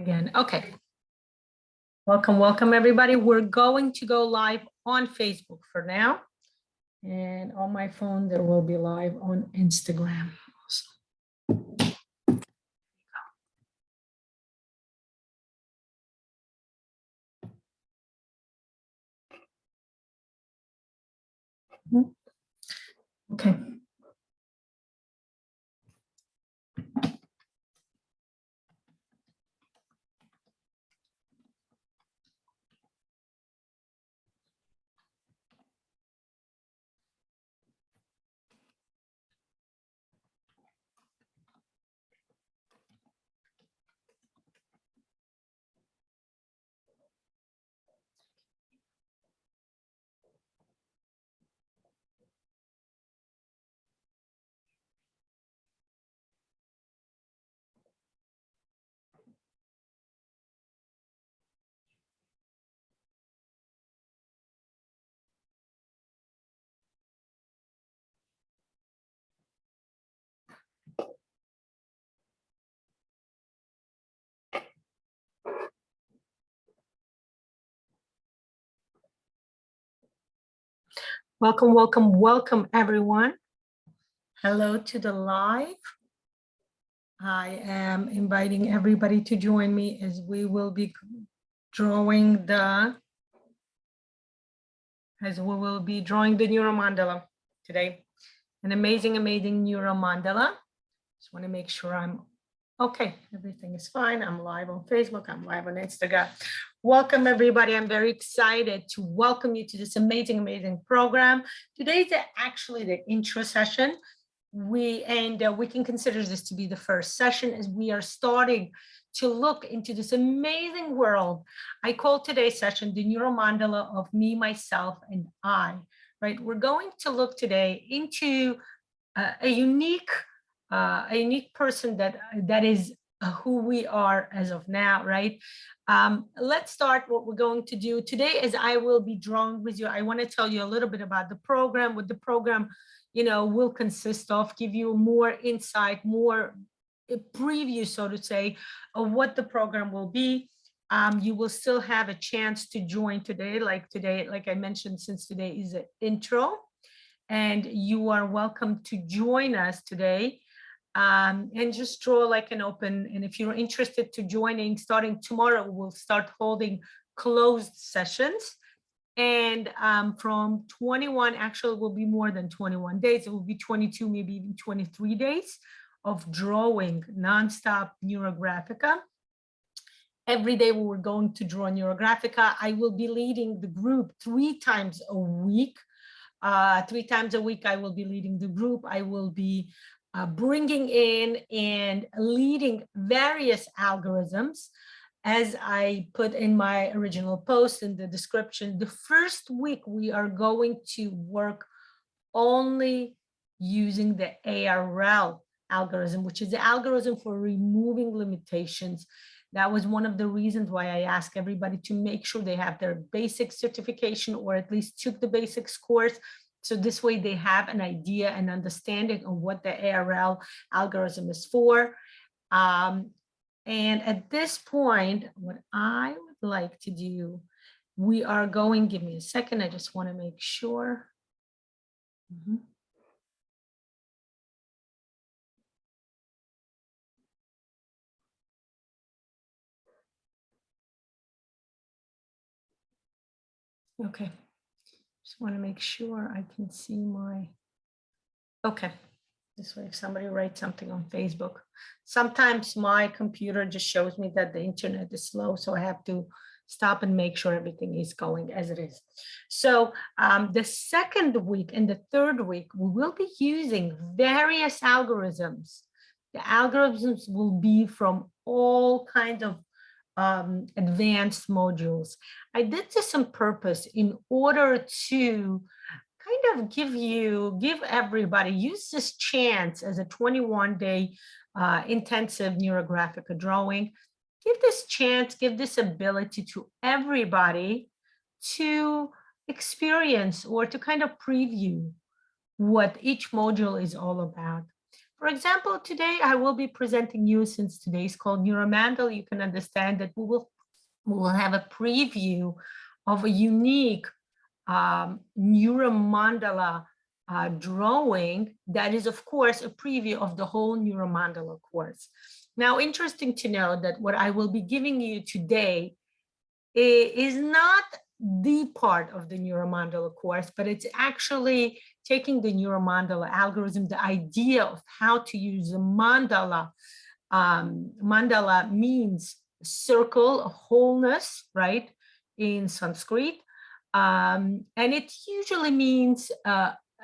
again. Okay. Welcome, everybody. We're going to go live on Facebook for now. And on my phone, there will be live on Instagram also. Okay. Welcome, everyone. Hello to the live. I am inviting everybody to join me as we will be drawing the NeuroMandala today. An amazing NeuroMandala. Just want to make sure I'm okay. Everything is fine. I'm live on Facebook. I'm live on Instagram. Welcome, everybody. I'm very excited to welcome you to this amazing program. Today is actually the intro session. We can consider this to be the first session as we are starting to look into this amazing world. I call today's session the NeuroMandala of Me, Myself, and I. Right? We're going to look today into a unique person that is who we are as of now, right? Let's start what we're going to do today. As I will be drawing with you, I want to tell you a little bit about the program, what the program will consist of, give you more insight, more preview, so to say, of what the program will be. You will still have a chance to join today, like I mentioned, since today is an intro, and you are welcome to join us today. And just draw like an open, and if you're interested to joining, starting tomorrow, we'll start holding closed sessions. And from 21, actually it will be more than 21 days. It will be 22, maybe even 23 days of drawing nonstop Neurographica. Every day we're going to draw Neurographica. I will be leading the group 3 times a week. 3 times a week, I will be leading the group. I will be bringing in and leading various algorithms. As I put in my original post in the description, the first week we are going to work only using the ARL algorithm, which is the algorithm for removing limitations. That was one of the reasons why I ask everybody to make sure they have their basic certification or at least took the basics course. So this way they have an idea and understanding of what the ARL algorithm is for. And at this point, what I would like to do, we are going, give me a second, I just want to make sure. Okay, just want to make sure I can see my, okay. This way, if somebody writes something on Facebook, sometimes my computer just shows me that the internet is slow, so I have to stop and make sure everything is going as it is. So the second week and the third week, we will be using various algorithms. The algorithms will be from all kinds of advanced modules. I did this on purpose in order to kind of give everybody, use this chance as a 21-day intensive Neurographica drawing. Give this chance, give this ability to everybody to experience or to kind of preview what each module is all about. For example, today I will be presenting you, since today is called NeuroMandala, you can understand that we will have a preview of a unique NeuroMandala drawing that is, of course, a preview of the whole NeuroMandala course. Now, interesting to know that what I will be giving you today is not the part of the NeuroMandala course, but it's actually taking the NeuroMandala algorithm, the idea of how to use a mandala. Mandala means circle, a wholeness, right, in Sanskrit. And it usually means,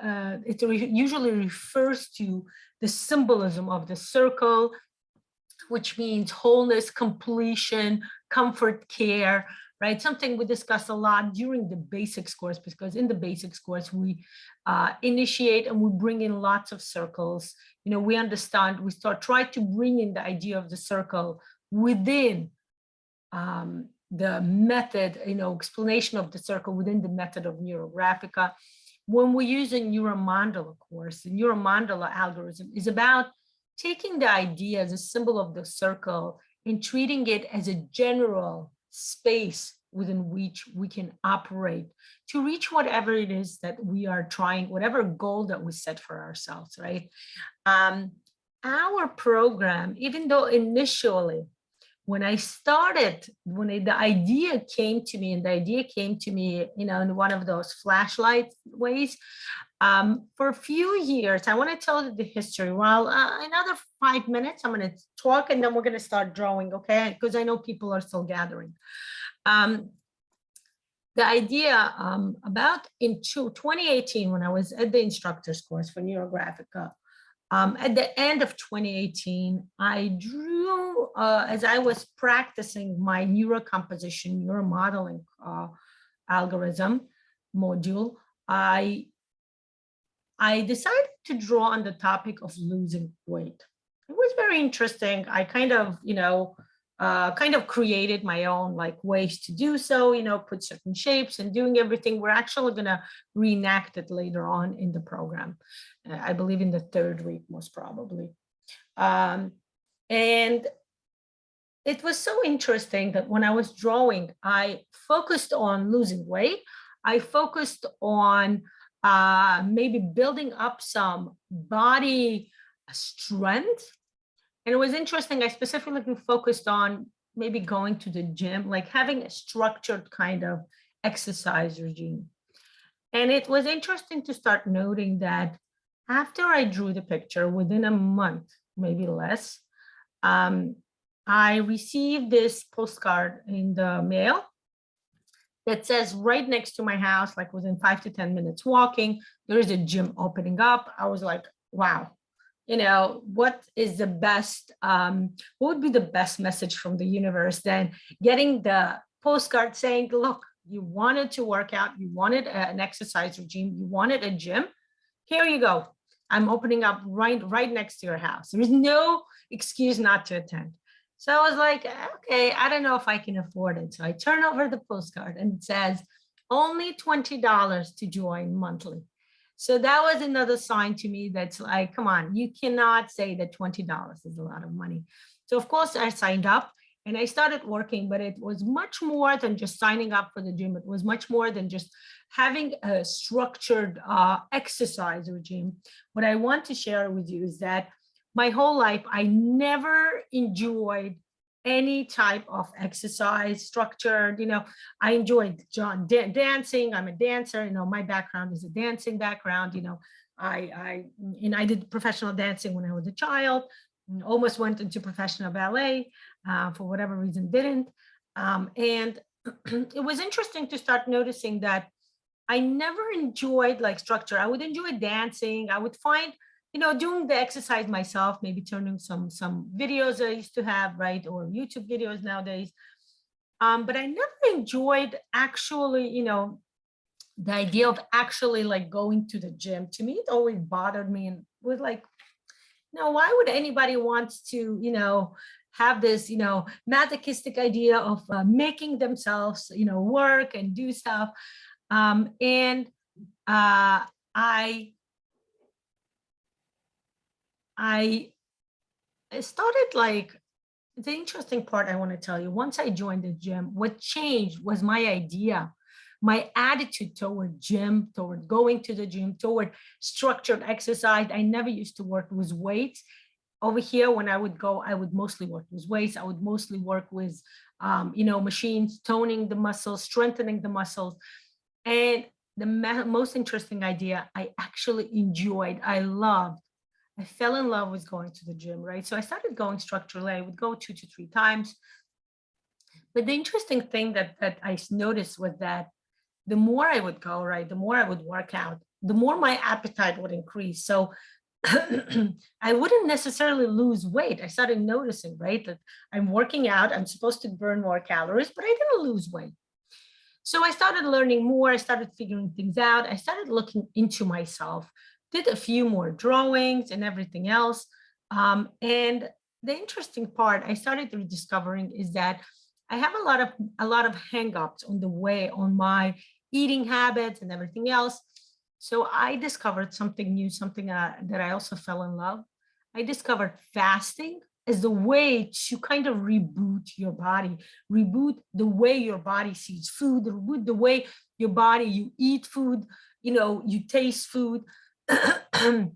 usually refers to the symbolism of the circle, which means wholeness, completion, comfort, care, right? Something we discuss a lot during the basics course, because in the basics course, we initiate and we bring in lots of circles. You know, we understand, we try to bring in the idea of the circle within the method, you know, explanation of the circle within the method of Neurographica. When we use a NeuroMandala course, the NeuroMandala algorithm is about taking the idea as a symbol of the circle and treating it as a general space within which we can operate to reach whatever it is that we are trying, whatever goal that we set for ourselves, right? Our program, even though initially, when I started, the idea came to me, and the idea came to me, you know, in one of those flashlight ways. For a few years, I want to tell you the history. Well, another 5 minutes, I'm going to talk, and then we're going to start drawing, okay? Because I know people are still gathering. The idea about in 2018, when I was at the instructor's course for Neurographica, at the end of 2018, I drew, as I was practicing my neurocomposition, neuromodeling algorithm module, I decided to draw on the topic of losing weight. It was very interesting. I kind of, you know, created my own like ways to do so, you know, put certain shapes and doing everything. We're actually going to reenact it later on in the program. I believe in the 3rd week, most probably. And it was so interesting that when I was drawing, I focused on losing weight. I focused on maybe building up some body strength. And it was interesting, I specifically focused on maybe going to the gym, like having a structured kind of exercise regime. And it was interesting to start noting that after I drew the picture, within a month, maybe less, I received this postcard in the mail that says right next to my house, like within 5 to 10 minutes walking, there is a gym opening up. I was like, wow. You know, what is the best, what would be the best message from the universe than getting the postcard saying, look, you wanted to work out, you wanted an exercise regime, you wanted a gym, here you go. I'm opening up right next to your house. There's no excuse not to attend. So I was like, okay, I don't know if I can afford it. So I turn over the postcard and it says only $20 to join monthly. So that was another sign to me that's like, come on, you cannot say that $20 is a lot of money. So of course I signed up and I started working, but it was much more than just signing up for the gym. It was much more than just having a structured exercise regime. What I want to share with you is that my whole life, I never enjoyed any type of exercise structured, you know, I enjoyed dancing. I'm a dancer, you know, my background is a dancing background, you know, I did professional dancing when I was a child, almost went into professional ballet, for whatever reason didn't. And it was interesting to start noticing that I never enjoyed like structure. I would enjoy dancing. I would find, you know, doing the exercise myself, maybe turning some videos I used to have, right, or YouTube videos nowadays. But I never enjoyed actually, you know, the idea of actually like going to the gym. To me, it always bothered me and was like, no, why would anybody want to, you know, have this, you know, masochistic idea of making themselves, you know, work and do stuff. I started like, the interesting part I want to tell you, once I joined the gym, what changed was my idea, my attitude toward gym, toward going to the gym, toward structured exercise. I never used to work with weights. Over here, when I would go, I would mostly work with weights. I would mostly work with, machines, toning the muscles, strengthening the muscles. And the most interesting idea I actually enjoyed, I loved, I fell in love with going to the gym, right? So I started going structurally. I would go 2 to 3 times. But the interesting thing that I noticed was that the more I would go, right, the more I would work out, the more my appetite would increase. So I wouldn't necessarily lose weight. I started noticing, right, that I'm working out, I'm supposed to burn more calories, but I didn't lose weight. So I started learning more. I started figuring things out. I started looking into myself, did a few more drawings and everything else. And the interesting part I started rediscovering is that I have a lot of hang-ups on the way, on my eating habits and everything else. So I discovered something new, something that I also fell in love. I discovered fasting as the way to kind of reboot your body, reboot the way your body sees food, reboot the way your body, you eat food, you taste food. That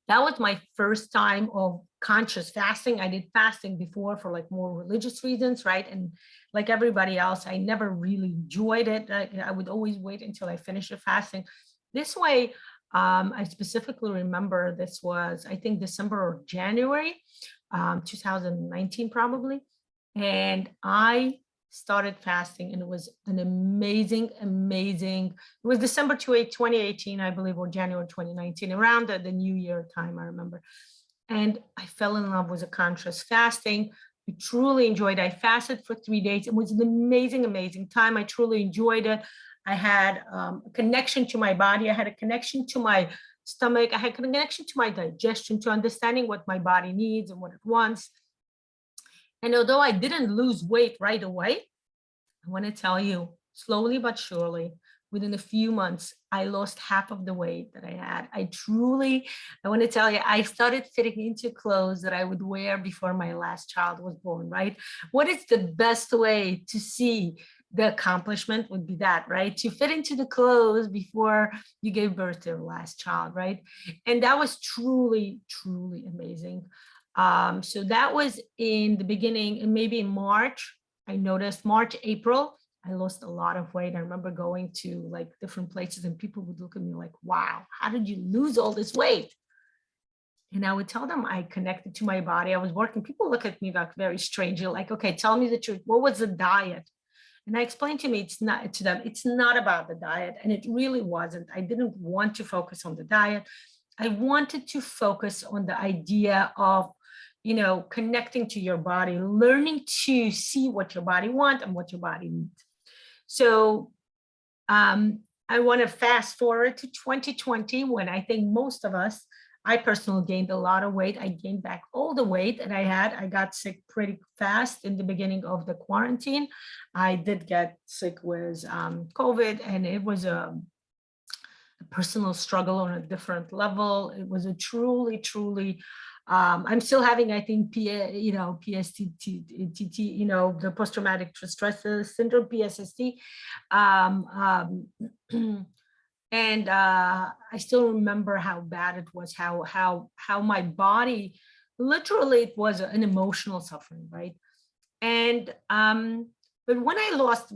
was my first time of conscious fasting. I did fasting before for like more religious reasons, right? And like everybody else, I never really enjoyed it. I would always wait until I finished the fasting. This way, I specifically remember this was, I think, December or January, 2019 probably. And I started fasting, and it was an amazing, it was December 2018, I believe, or January 2019, around the new year time, I remember. And I fell in love with a conscious fasting. I truly enjoyed it. I fasted for 3 days. It was an amazing time. I truly enjoyed it. I had a connection to my body. I had a connection to my stomach. I had a connection to my digestion, to understanding what my body needs and what it wants. And although I didn't lose weight right away, I want to tell you, slowly but surely, within a few months, I lost half of the weight that I had. I want to tell you, I started fitting into clothes that I would wear before my last child was born, right? What is the best way to see the accomplishment would be that, right? To fit into the clothes before you gave birth to your last child, right? And that was truly amazing. So that was in the beginning, and maybe in March, I noticed March, April, I lost a lot of weight. I remember going to like different places and people would look at me like, wow, how did you lose all this weight? And I would tell them I connected to my body. I was working. People look at me like very strangely, like, okay, tell me the truth. What was the diet? And I explained to them, it's not about the diet. And it really wasn't. I didn't want to focus on the diet. I wanted to focus on the idea of, connecting to your body, learning to see what your body wants and what your body needs. So I want to fast forward to 2020, when I think most of us, I personally gained a lot of weight. I gained back all the weight that I had. I got sick pretty fast in the beginning of the quarantine. I did get sick with COVID, and it was a personal struggle on a different level. It was a truly, I'm still having, I think, PSTT, the post-traumatic stress syndrome, PSST. And I still remember how bad it was, how my body, literally, it was an emotional suffering, right? And but when I lost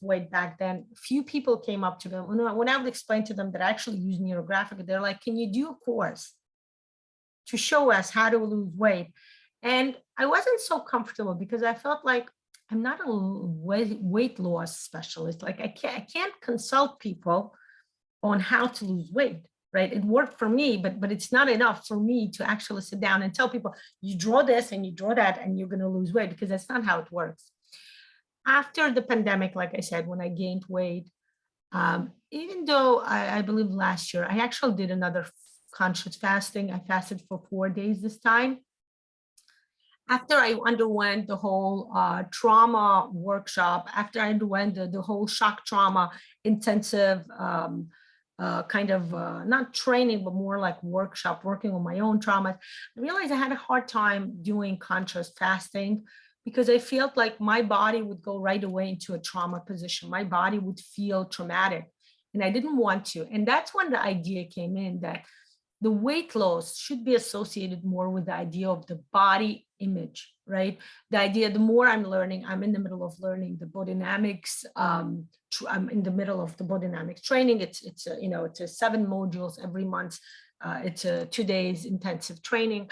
weight back then, few people came up to me when I would explain to them that I actually use Neurographic. They're like, "Can you do a course to show us how to lose weight?" And I wasn't so comfortable because I felt like I'm not a weight loss specialist. Like I can't consult people on how to lose weight, right? It worked for me, but it's not enough for me to actually sit down and tell people, you draw this and you draw that and you're going to lose weight, because that's not how it works. After the pandemic, like I said, when I gained weight, even though I believe last year, I actually did another conscious fasting. I fasted for 4 days this time. After I underwent the whole trauma workshop, after I underwent the whole shock trauma intensive kind of not training, but more like workshop, working on my own traumas, I realized I had a hard time doing conscious fasting because I felt like my body would go right away into a trauma position. My body would feel traumatic and I didn't want to. And that's when the idea came in that the weight loss should be associated more with the idea of the body image, right? The idea, the more I'm learning, I'm in the middle of learning the Bodynamics. I'm in the middle of the Bodynamics training. It's a 7 modules every month. It's a 2 days intensive training.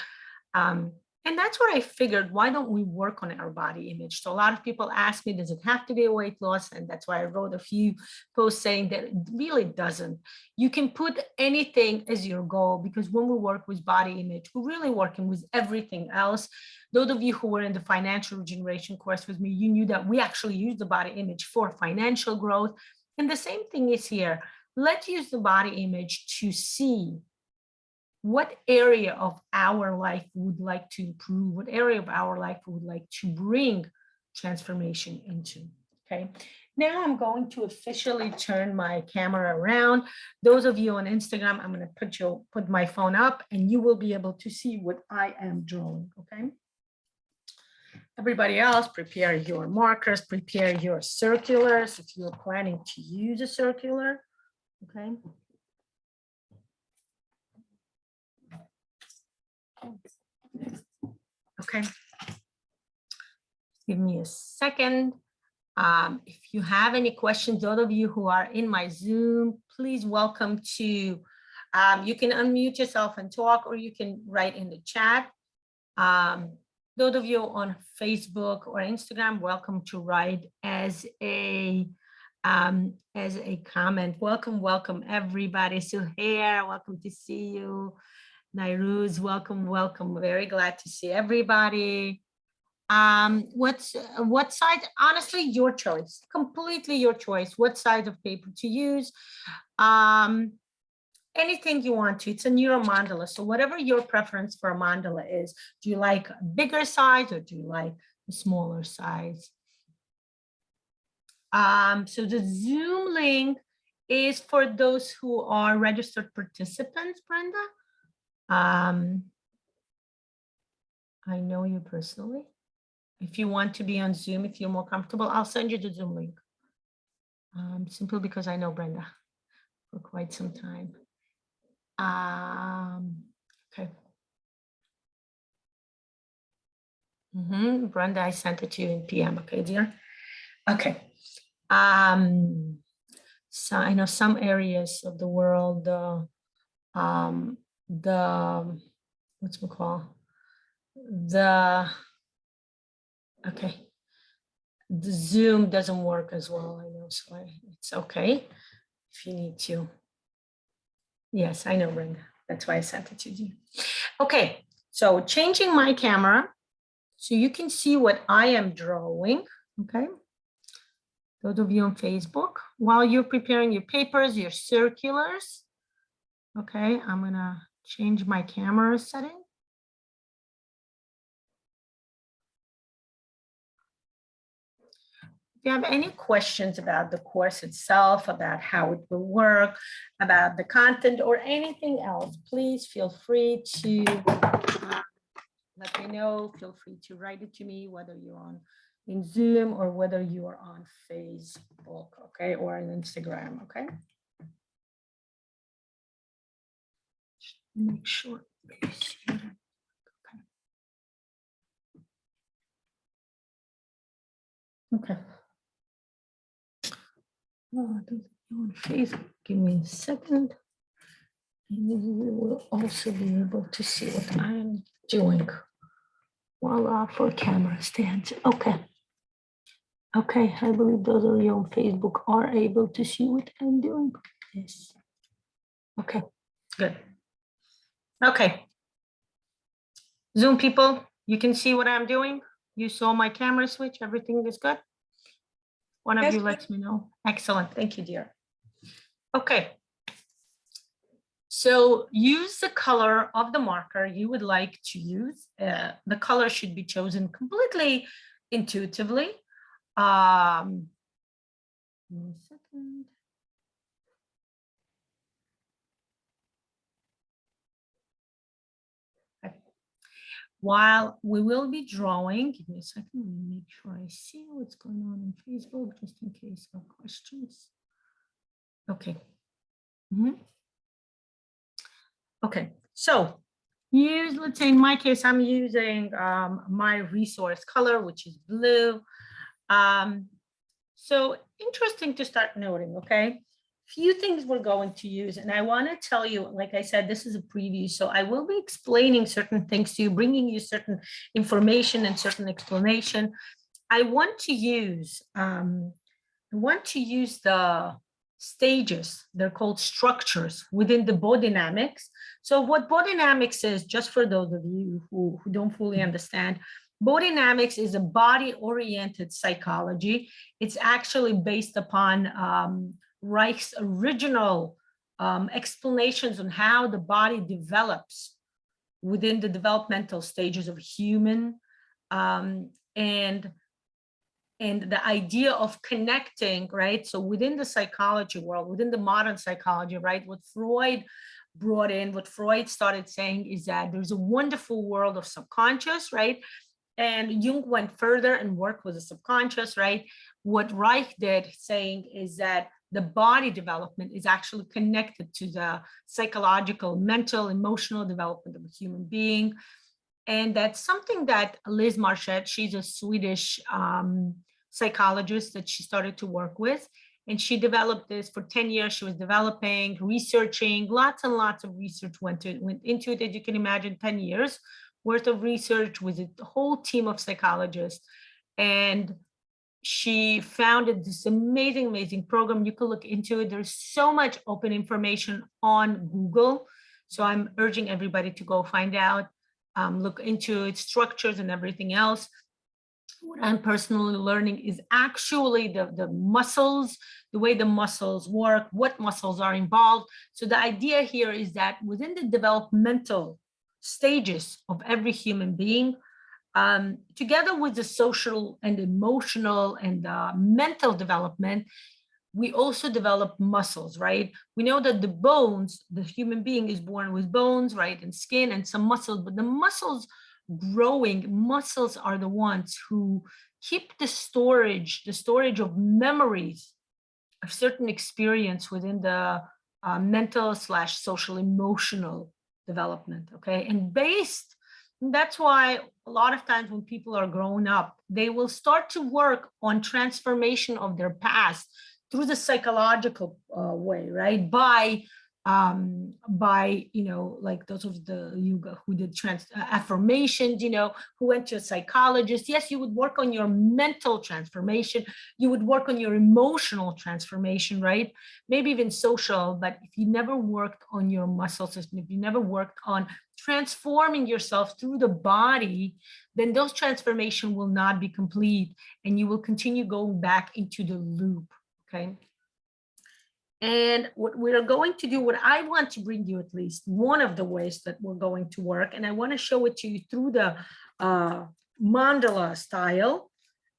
And that's what I figured, why don't we work on our body image? So a lot of people ask me, does it have to be a weight loss? And that's why I wrote a few posts saying that it really doesn't. You can put anything as your goal, because when we work with body image, we're really working with everything else. Those of you who were in the financial regeneration course with me, you knew that we actually use the body image for financial growth. And the same thing is here. Let's use the body image to see what area of our life we would like to improve, what area of our life we would like to bring transformation into, okay? Now I'm going to officially turn my camera around. Those of you on Instagram, I'm gonna put my phone up and you will be able to see what I am drawing, okay? Everybody else, prepare your markers, prepare your circulars if you're planning to use a circular, okay? Okay, give me a second. If you have any questions, those of you who are in my Zoom, please welcome to, you can unmute yourself and talk, or you can write in the chat. Those of you on Facebook or Instagram, welcome to write as a comment. Welcome everybody. Suhair, welcome to see you. Nairuz, welcome. Very glad to see everybody. What side? Honestly, your choice. Completely your choice. What side of paper to use? Anything you want to. It's a NeuroMandala. So whatever your preference for a mandala is, do you like a bigger size or do you like a smaller size? So the Zoom link is for those who are registered participants, Brenda. I know you personally. If you want to be on Zoom, if you're more comfortable, I'll send you the Zoom link. Simply because I know Brenda for quite some time. Okay. Brenda, I sent it to you in PM, okay, dear? Okay. So I know some areas of the world, what's it called? Okay. The Zoom doesn't work as well, I know, so it's okay if you need to. Yes, I know, Brenda. That's why I sent it to you. Okay, so changing my camera so you can see what I am drawing, okay? Those of you on Facebook, while you're preparing your papers, your circulars, okay, I'm gonna change my camera setting. If you have any questions about the course itself, about how it will work, about the content or anything else, please feel free to let me know. Feel free to write it to me, whether you're on in Zoom or whether you are on Facebook, okay, or on Instagram, okay? Make sure. Okay. Oh, on Facebook. Give me a second. And you will also be able to see what I'm doing. Voila, for camera stands. Okay. Okay, I believe those of you on Facebook are able to see what I'm doing. Yes. Okay, good. Okay. Zoom people, you can see what I'm doing. You saw my camera switch. Everything is good. One of you lets me know. Excellent. Thank you, dear. Okay. So use the color of the marker you would like to use. The color should be chosen completely intuitively. Give me a second. While we will be drawing, give me a second, let me make sure I see what's going on in Facebook, just in case of questions. Okay. Okay, so let's say in my case, I'm using my resource color, which is blue. So interesting to start noting, okay? Few things we're going to use, and I want to tell you, like I said, this is a preview, so I will be explaining certain things to you, bringing you certain information and certain explanation. I want to use the stages. They're called structures within the Bodynamics. So what Bodynamics is, just for those of you who don't fully understand, Bodynamics is a body-oriented psychology. It's actually based upon Reich's original explanations on how the body develops within the developmental stages of human, and the idea of connecting, right? So within the psychology world, within the modern psychology, right, what Freud brought in, what Freud started saying is that there's a wonderful world of subconscious, right? And Jung went further and worked with the subconscious, right? What Reich did saying is that the body development is actually connected to the psychological, mental, emotional development of a human being. And that's something that Liz Marchette, she's a Swedish psychologist that she started to work with. And she developed this for 10 years. She was developing, researching, lots and lots of research went into it, as you can imagine, 10 years worth of research with a whole team of psychologists. And she founded this amazing program. You can look into it. There's so much open information on Google. So I'm urging everybody to go find out, look into its structures and everything else. What I'm personally learning is actually the muscles, the way the muscles work, what muscles are involved. So the idea here is that within the developmental stages of every human being, together with the social and emotional and mental development, we also develop muscles, right? We know that the bones, the human being is born with bones, right, and skin and some muscles, but the muscles are the ones who keep the storage of memories of certain experience within the mental / social emotional development, okay? And that's why a lot of times when people are growing up, they will start to work on transformation of their past through the psychological way, right? By like those of the yoga who did affirmations, who went to a psychologist. Yes, you would work on your mental transformation, you would work on your emotional transformation, right? Maybe even social, but if you never worked on your muscle system, if you never worked on transforming yourself through the body, then those transformation will not be complete and you will continue going back into the loop, okay? And what we're going to do, what I want to bring you at least one of the ways that we're going to work, and I want to show it to you through the mandala style.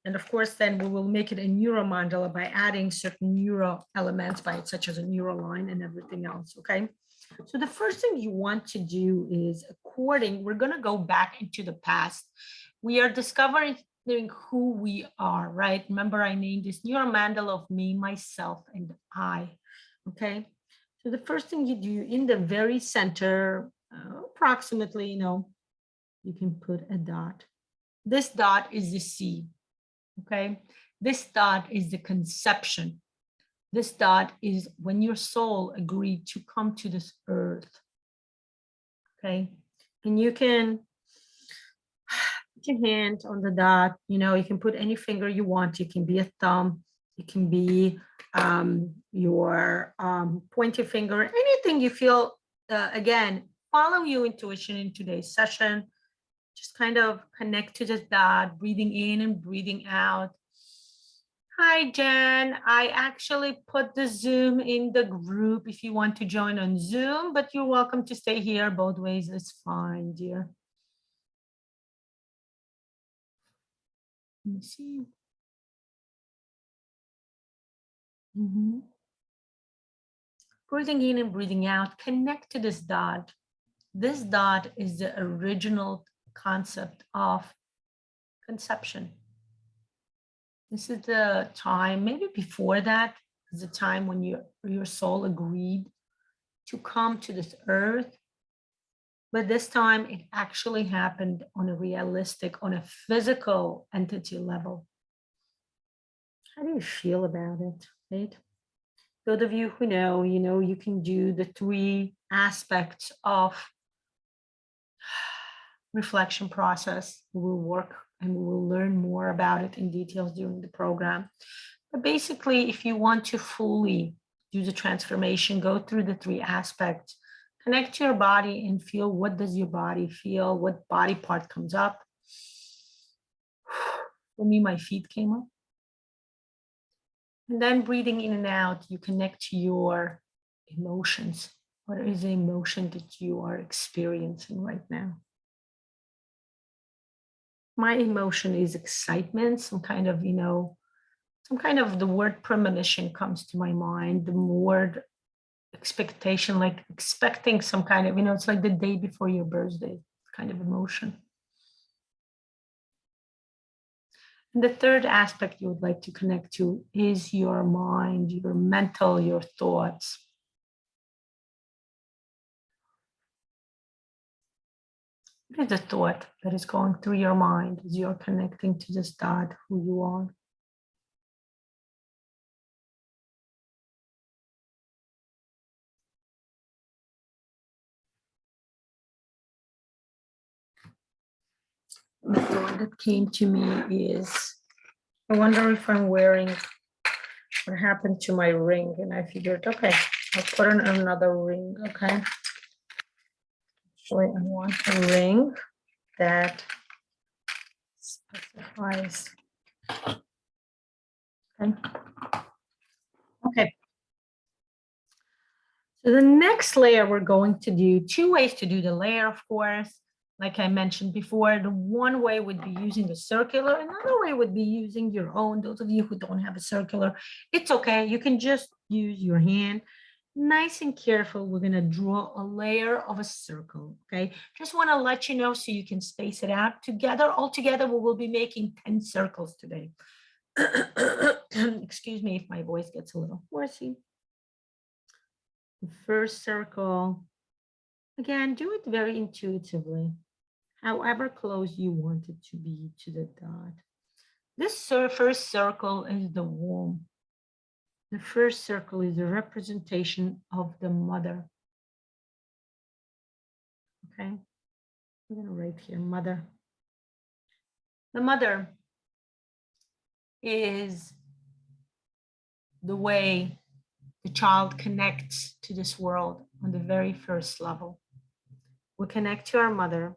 And of course, then we will make it a NeuroMandala by adding certain neuro elements by it, such as a neuroline and everything else, okay? So the first thing you want to do is we're going to go back into the past. We are discovering who we are, right? Remember, I named this NeuroMandala of Me, myself, and I. Okay, so the first thing you do in the very center, approximately, you can put a dot. This dot is the seed, okay? This dot is the conception. This dot is when your soul agreed to come to this earth, okay? And you can put your hand on the dot, you can put any finger you want. It can be a thumb, it can be your pointer finger, anything you feel, again, follow your intuition in today's session. Just kind of connect to this dot, breathing in and breathing out. Hi, Jen. I actually put the Zoom in the group if you want to join on Zoom, but you're welcome to stay here. Both ways is fine, dear. Let me see. Breathing in and breathing out, connect to this dot. This dot is the original concept of conception. This is the time, maybe before that, is the time when your soul agreed to come to this earth. But this time it actually happened on a realistic, on a physical entity level. How do you feel about it, right? Those of you who know, you can do the 3 aspects of reflection process. We will work and we will learn more about it in details during the program. But basically, if you want to fully do the transformation, go through the 3 aspects, connect to your body and feel, what does your body feel? What body part comes up? For me, my feet came up. And then breathing in and out, you connect to your emotions. What is the emotion that you are experiencing right now? My emotion is excitement, some kind of the word premonition comes to my mind, the word expectation, like expecting some kind of, it's like the day before your birthday kind of emotion. And the 3rd aspect you would like to connect to is your mind, your mental, your thoughts. What is the thought that is going through your mind as you're connecting to this God, who you are? The thought that came to me is, I wonder if I'm wearing, what happened to my ring? And I figured, okay, I'll put on another ring, okay? Actually, I want a ring that specifies. Okay. So the next layer, we're going to do 2 ways to do the layer, of course. Like I mentioned before, the one way would be using a circular. Another way would be using your own. Those of you who don't have a circular, it's okay. You can just use your hand. Nice and careful, we're going to draw a layer of a circle, okay? Just want to let you know so you can space it out. All together, we will be making 10 circles today. Excuse me if my voice gets a little hoarse. The first circle, again, do it very intuitively, however close you want it to be to the dot. This first circle is the womb. The first circle is a representation of the mother. Okay, I'm going to write here, mother. The mother is the way the child connects to this world on the very first level. We connect to our mother.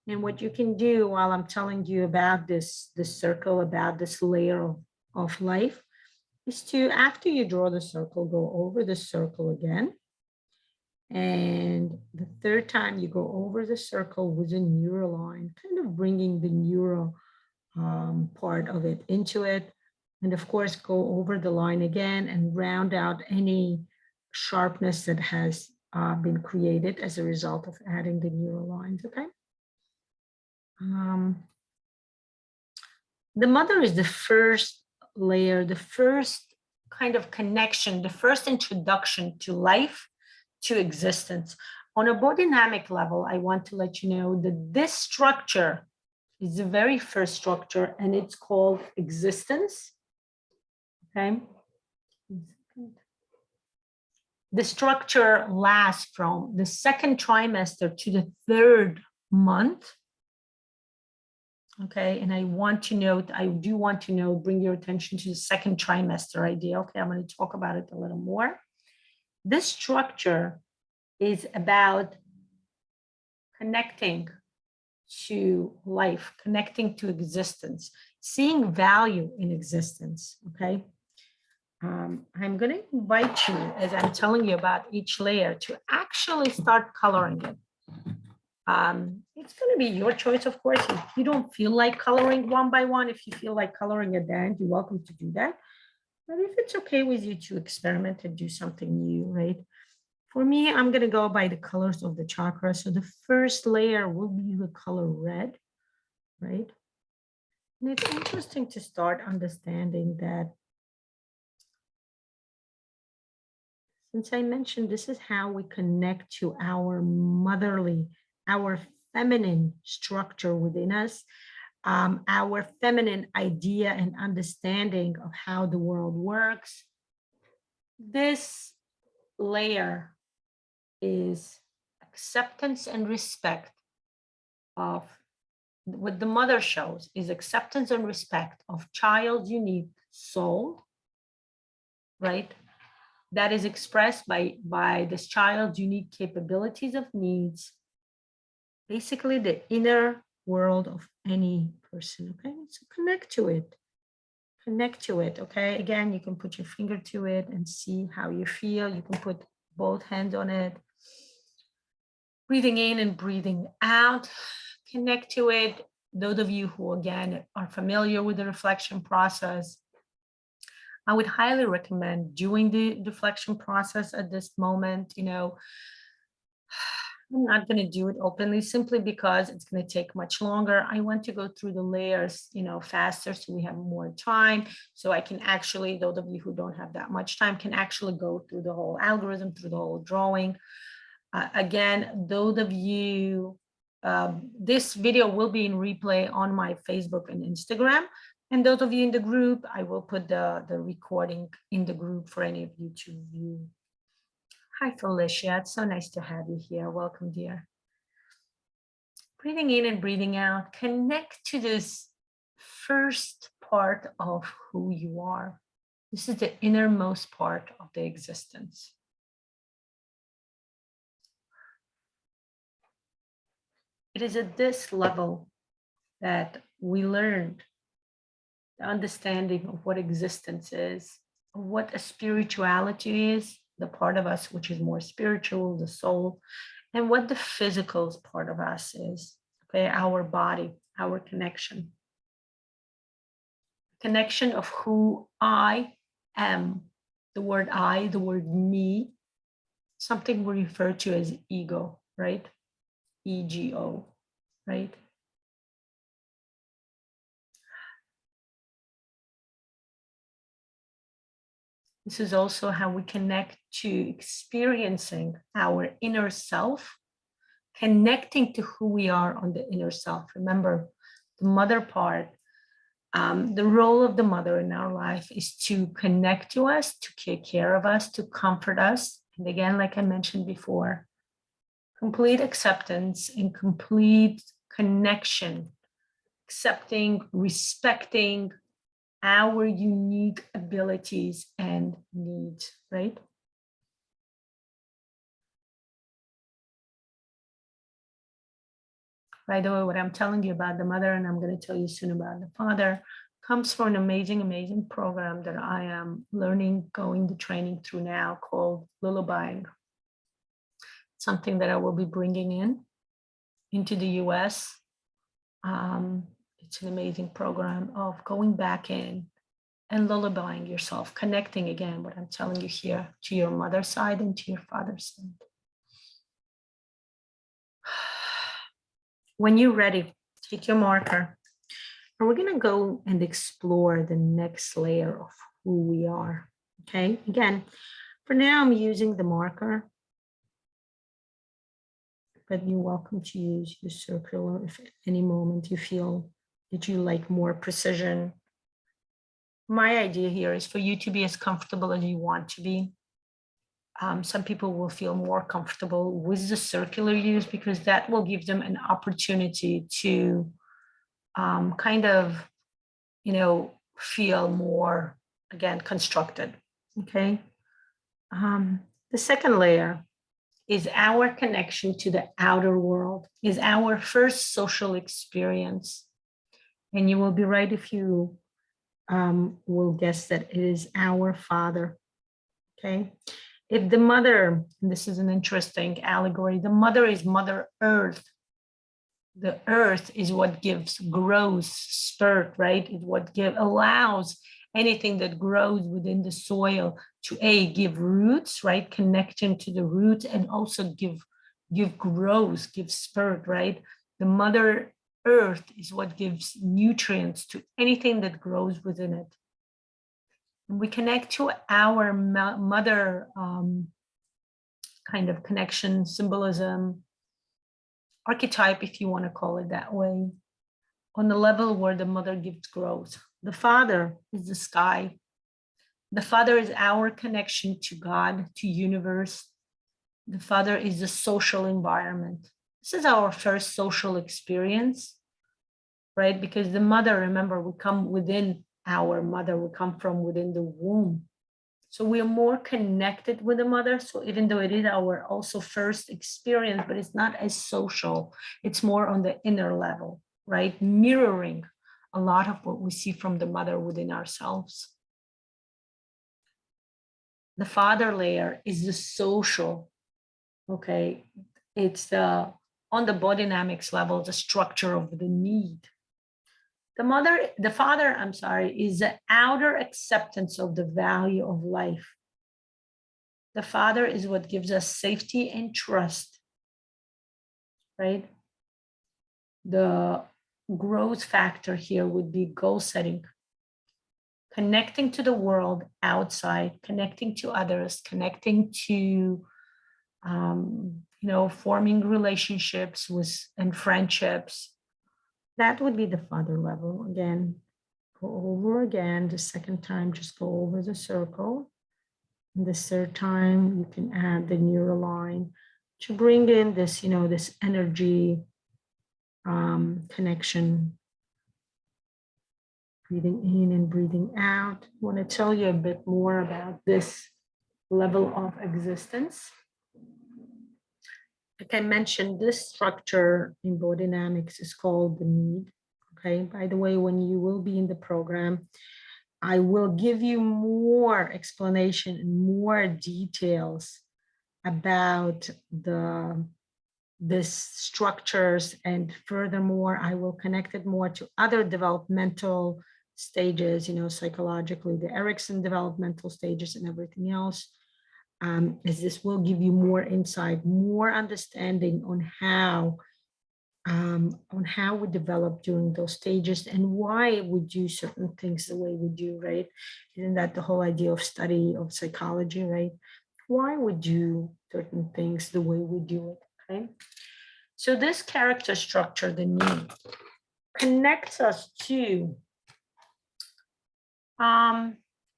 And what you can do while I'm telling you about this circle, about this layer of life, is to, after you draw the circle, go over the circle again. And the 3rd time you go over the circle with a neural line, kind of bringing the neural part of it into it. And of course, go over the line again and round out any sharpness that has been created as a result of adding the neural lines, okay? The mother is the first layer, the first kind of connection, the first introduction to life, to existence. On a bodynamic level, I want to let you know that this structure is the very first structure, and it's called existence. Okay. The structure lasts from the 2nd trimester to the 3rd month. Okay, and I want to note, bring your attention to the 2nd trimester idea. Okay, I'm going to talk about it a little more. This structure is about connecting to life, connecting to existence, seeing value in existence, okay? I'm going to invite you, as I'm telling you about each layer, to actually start coloring it. It's going to be your choice, of course. If you don't feel like coloring one by one, if you feel like coloring at the end, you're welcome to do that. But if it's okay with you to experiment and do something new, right? For me, I'm going to go by the colors of the chakra. So the first layer will be the color red, right? And it's interesting to start understanding that, since I mentioned this is how we connect to our motherly, our feminine structure within us, our feminine idea and understanding of how the world works. This layer is acceptance and respect of what the mother shows is acceptance and respect of child's unique soul, right? That is expressed by this child's unique capabilities of needs, basically the inner world of any person, okay? So connect to it, okay? Again, you can put your finger to it and see how you feel. You can put both hands on it. Breathing in and breathing out, connect to it. Those of you who, again, are familiar with the reflection process, I would highly recommend doing the reflection process at this moment. You know, I'm not going to do it openly simply because it's going to take much longer. I want to go through the layers, you know, faster so we have more time. So I can actually, those of you who don't have that much time, can actually go through the whole algorithm, through the whole drawing. Again, those of you, this video will be in replay on my Facebook and Instagram. And those of you in the group, I will put the recording in the group for any of you to view. Hi, Felicia. It's so nice to have you here. Welcome, dear. Breathing in and breathing out. Connect to this first part of who you are. This is the innermost part of the existence. It is at this level that we learned the understanding of what existence is, of what a spirituality is, the part of us which is more spiritual, the soul, and what the physical part of us is, okay, our body, our connection. Connection of who I am, the word I, the word me, something we refer to as ego, right? EGO, right? This is also how we connect to experiencing our inner self, connecting to who we are on the inner self. Remember, the mother part, the role of the mother in our life is to connect to us, to take care of us, to comfort us. And again, like I mentioned before, complete acceptance and complete connection, accepting, respecting our unique abilities and needs, right? By the way, what I'm telling you about the mother, and I'm going to tell you soon about the father, comes from an amazing, amazing program that I am learning, going the training through now called Lullabying. Something that I will be bringing into the US. It's an amazing program of going back in and lullabying yourself, connecting again, what I'm telling you here, to your mother's side and to your father's side. When you're ready, take your marker. And we're going to go and explore the next layer of who we are. Okay, again, for now, I'm using the marker, but you're welcome to use your circular if at any moment you feel that you like more precision. My idea here is for you to be as comfortable as you want to be. Some people will feel more comfortable with the circular use because that will give them an opportunity to kind of, you know, feel more, again, constructed, okay? The second layer is our connection to the outer world, is our first social experience. And you will be right if you will guess that it is our father, okay? If the mother, and this is an interesting allegory, the mother is Mother Earth. The earth is what gives growth, spurt, right? It's what allows anything that grows within the soil to give roots, right? Connection to the roots, and also give growth, give spirit, right? The Mother Earth is what gives nutrients to anything that grows within it. And we connect to our mother kind of connection, symbolism, archetype, if you want to call it that way, on the level where the mother gives growth. The Father is the sky. The Father is our connection to God, to universe. The Father is the social environment. This is our first social experience, right? Because the mother, remember, we come within our mother, we come from within the womb. So we are more connected with the mother. So even though it is our also first experience, but it's not as social, it's more on the inner level, right? Mirroring a lot of what we see from the mother within ourselves. The Father layer is the social, okay? It's the, on the Bodynamics level, the structure of the need. The Father, I'm sorry, is the outer acceptance of the value of life. The Father is what gives us safety and trust, right? The growth factor here would be goal setting, connecting to the world outside, connecting to others, connecting to, forming relationships and friendships. That would be the Father level. Again, go over again. The second time, just go over the circle. And the third time, you can add the neural line to bring in this, this energy connection. Breathing in and breathing out. I want to tell you a bit more about this level of existence. Like I mentioned, this structure in Bodynamics is called the need. Okay, by the way, when you will be in the program, I will give you more explanation and more details about this structures, and furthermore, I will connect it more to other developmental stages, psychologically, the Erickson developmental stages and everything else. As this will give you more insight, more understanding on how we develop during those stages and why we do certain things the way we do, right? Isn't that the whole idea of study of psychology, right? Why we do certain things the way we do it, okay? So this character structure, the need, connects us to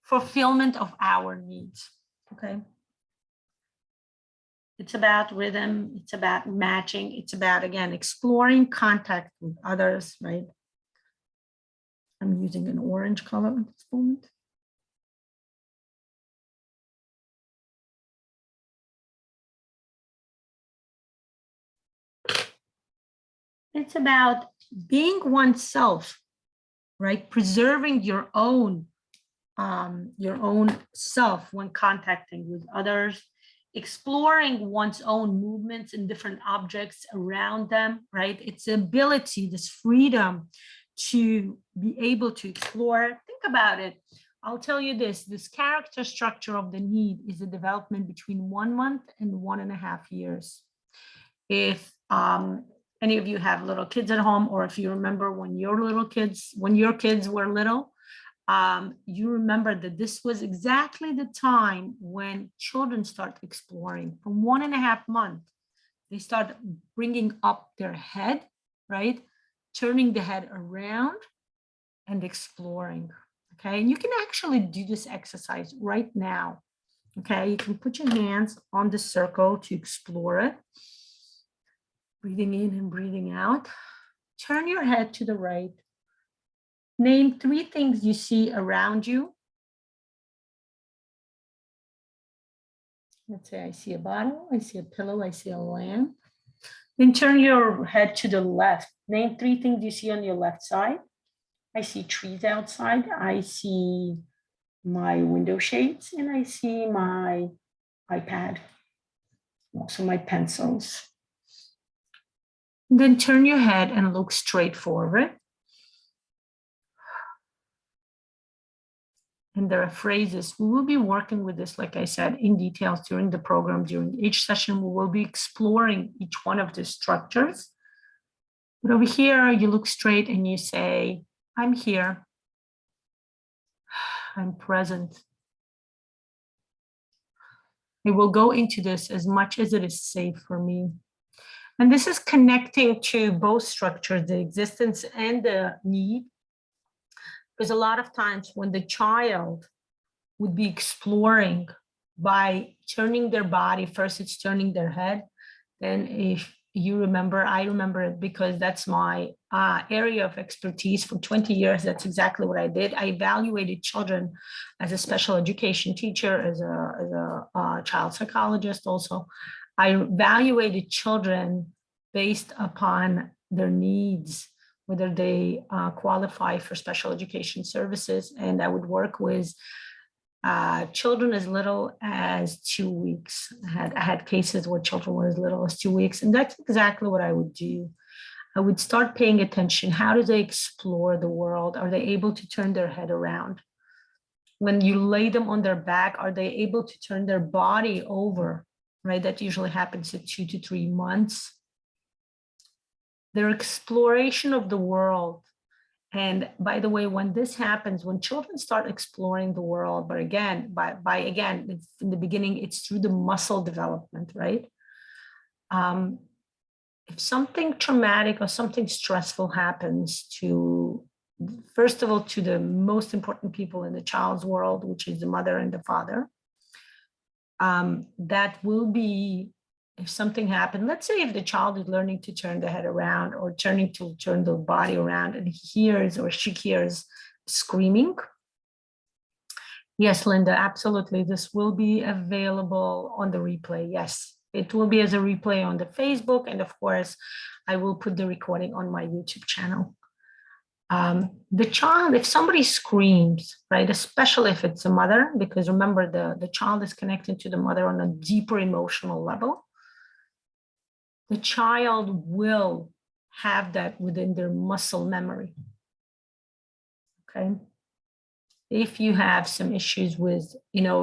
fulfillment of our needs, okay? It's about rhythm, it's about matching, it's about, again, exploring contact with others, right? I'm using an orange color at this moment. It's about being oneself, right? Preserving your own self when contacting with others, exploring one's own movements and different objects around them, right? It's the ability, this freedom to be able to explore. Think about it. I'll tell you this character structure of the need is a development between 1 month and 1.5 years. If any of you have little kids at home, or if you remember when your kids were little, you remember that this was exactly the time when children start exploring. From 1.5 months, they start bringing up their head, right? Turning the head around and exploring, okay? And you can actually do this exercise right now, okay? You can put your hands on the circle to explore it. Breathing in and breathing out. Turn your head to the right. Name 3 things you see around you. Let's say I see a bottle, I see a pillow, I see a lamp. Then turn your head to the left. Name 3 things you see on your left side. I see trees outside, I see my window shades, and I see my iPad, also my pencils. Then turn your head and look straight forward. and there are phrases. We will be working with this, like I said, in details during the program. During each session, we will be exploring each one of the structures. But over here, you look straight and you say, I'm here. I'm present. I will go into this as much as it is safe for me. And this is connecting to both structures, the existence and the need. Because a lot of times when the child would be exploring by turning their body, first it's turning their head, then if you remember, I remember it because that's my area of expertise for 20 years. That's exactly what I did. I evaluated children as a special education teacher, as a child psychologist also. I evaluated children based upon their needs, whether they qualify for special education services. And I would work with children as little as 2 weeks. I had cases where children were as little as 2 weeks, and that's exactly what I would do. I would start paying attention. How do they explore the world? Are they able to turn their head around? When you lay them on their back, are they able to turn their body over, right? That usually happens at 2 to 3 months. Their exploration of the world. And by the way, when this happens, when children start exploring the world, but again, again, it's in the beginning, it's through the muscle development, right? If something traumatic or something stressful happens to, first of all, to the most important people in the child's world, which is the mother and the father, that will be, if something happened, let's say if the child is learning to turn the head around or turn the body around and he hears or she hears screaming. Yes, Linda, absolutely. This will be available on the replay. Yes, it will be as a replay on the Facebook. And of course, I will put the recording on my YouTube channel. The child, if somebody screams, right, especially if it's a mother, because remember the child is connected to the mother on a deeper emotional level, the child will have that within their muscle memory, okay? If you have some issues with,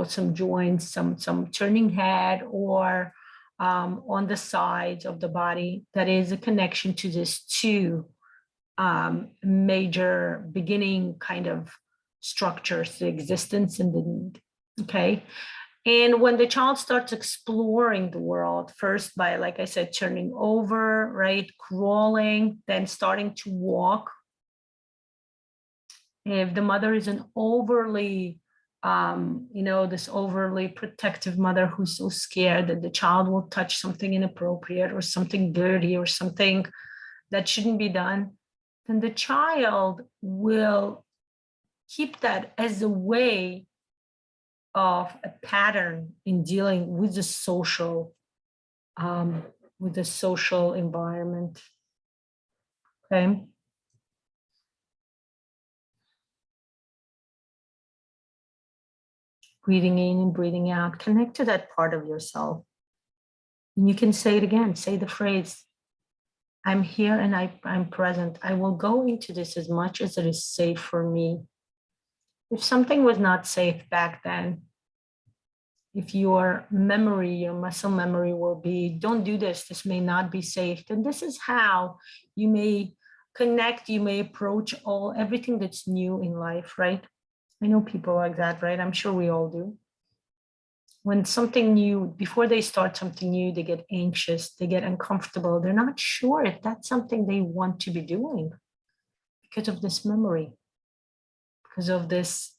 some joints, some turning head or on the sides of the body, that is a connection to this two major beginning kind of structures, the existence and the need, okay? And when the child starts exploring the world, first by, like I said, turning over, right, crawling, then starting to walk. If the mother is an overly, this overly protective mother who's so scared that the child will touch something inappropriate or something dirty or something that shouldn't be done, then the child will keep that as a way of a pattern in dealing with the social environment. Okay. Breathing in and breathing out. Connect to that part of yourself. And you can say it again. Say the phrase, I'm here and I'm present. I will go into this as much as it is safe for me. If something was not safe back then, if your memory, your muscle memory will be, don't do this, this may not be safe, then this is how you may connect, you may approach everything that's new in life, right? I know people like that, right? I'm sure we all do. When something new, before they start something new, they get anxious, they get uncomfortable. They're not sure if that's something they want to be doing because of this memory, because of this,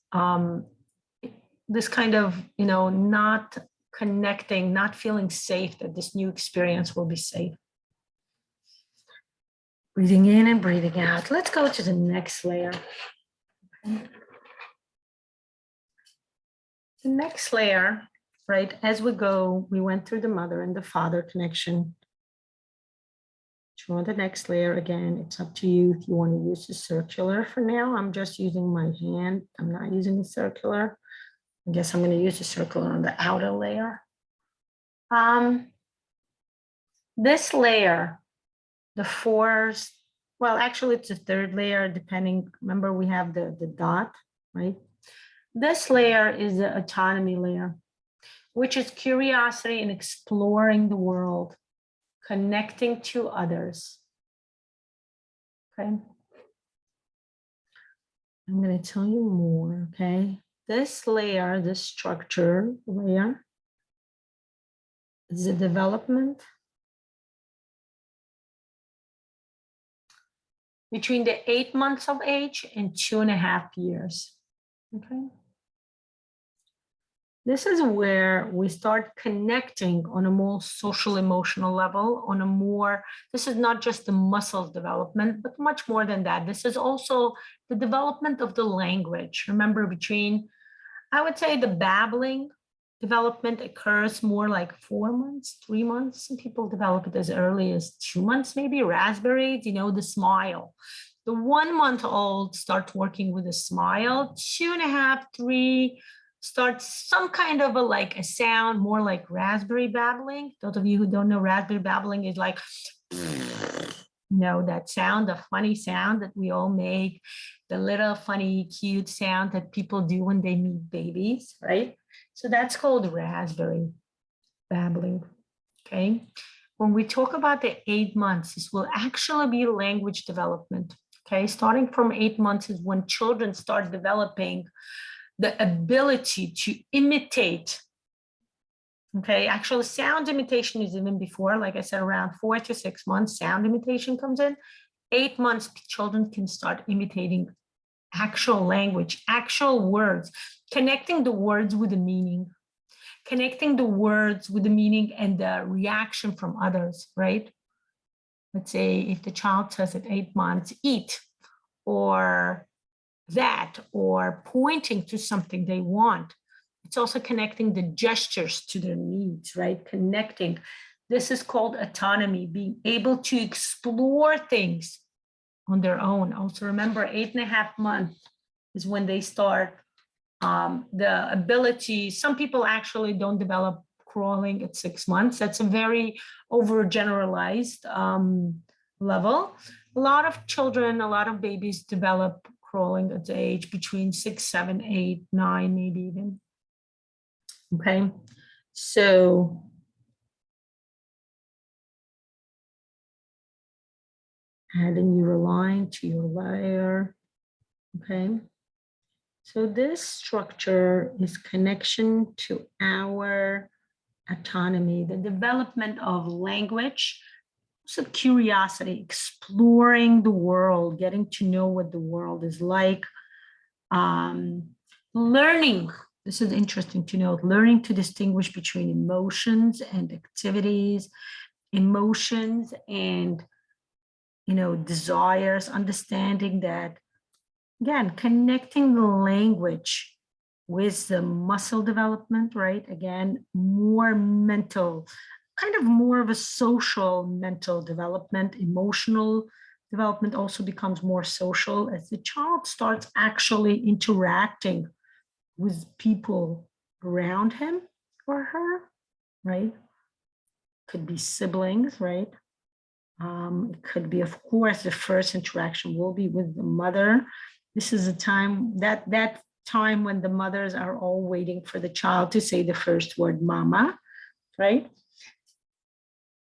this kind of, not connecting, not feeling safe that this new experience will be safe. Breathing in and breathing out. Let's go to the next layer. Okay. The next layer, right, as we go, we went through the mother and the father connection. Draw the next layer again. It's up to you if you want to use the circular. For now, I'm just using my hand. I'm not using the circular. I guess I'm going to use the circular on the outer layer. This layer, the fours, well, actually it's the third layer, depending, remember we have the dot, right? This layer is the autonomy layer, which is curiosity and exploring the world, connecting to others. Okay. I'm going to tell you more. Okay. This layer, this structure layer, is the development between the 8 months of age and 2.5 years. Okay. This is where we start connecting on a more social emotional level, on a more, this is not just the muscle development, but much more than that. This is also the development of the language. Remember, between, I would say the babbling development occurs more like 4 months, 3 months. Some people develop it as early as 2 months, maybe. Raspberries, you know, the smile. The 1 month old starts working with a smile, 2.5, 3, starts some kind of a sound, more like raspberry babbling. Those of you who don't know, raspberry babbling is like, that sound, the funny sound that we all make, the little funny, cute sound that people do when they meet babies, right? So that's called raspberry babbling, okay? When we talk about the 8 months, this will actually be language development, okay? Starting from 8 months is when children start developing the ability to imitate. Okay, actually sound imitation is even before, like I said, around 4 to 6 months, sound imitation comes in. 8 months, children can start imitating actual language, actual words, connecting the words with the meaning, connecting the words with the meaning and the reaction from others, right? Let's say if the child says at 8 months, eat, or that, or pointing to something they want. It's also connecting the gestures to their needs, right? Connecting. This is called autonomy, being able to explore things on their own. Also remember, 8.5 months is when they start the ability. Some people actually don't develop crawling at 6 months. That's a very overgeneralized level. A lot of children, a lot of babies develop crawling at the age between 6, 7, 8, 9, maybe even. Okay, so add a neural line to your layer. Okay, so this structure is connection to our autonomy, the development of language, also curiosity, exploring the world, getting to know what the world is like, learning. This is interesting to note, learning to distinguish between emotions and activities, emotions and, desires, understanding that, again, connecting the language with the muscle development, right? Again, more mental, kind of more of a social mental development, emotional development also becomes more social as the child starts actually interacting with people around him or her, right? Could be siblings, right? It could be, of course, the first interaction will be with the mother. This is a time that time when the mothers are all waiting for the child to say the first word, mama, right?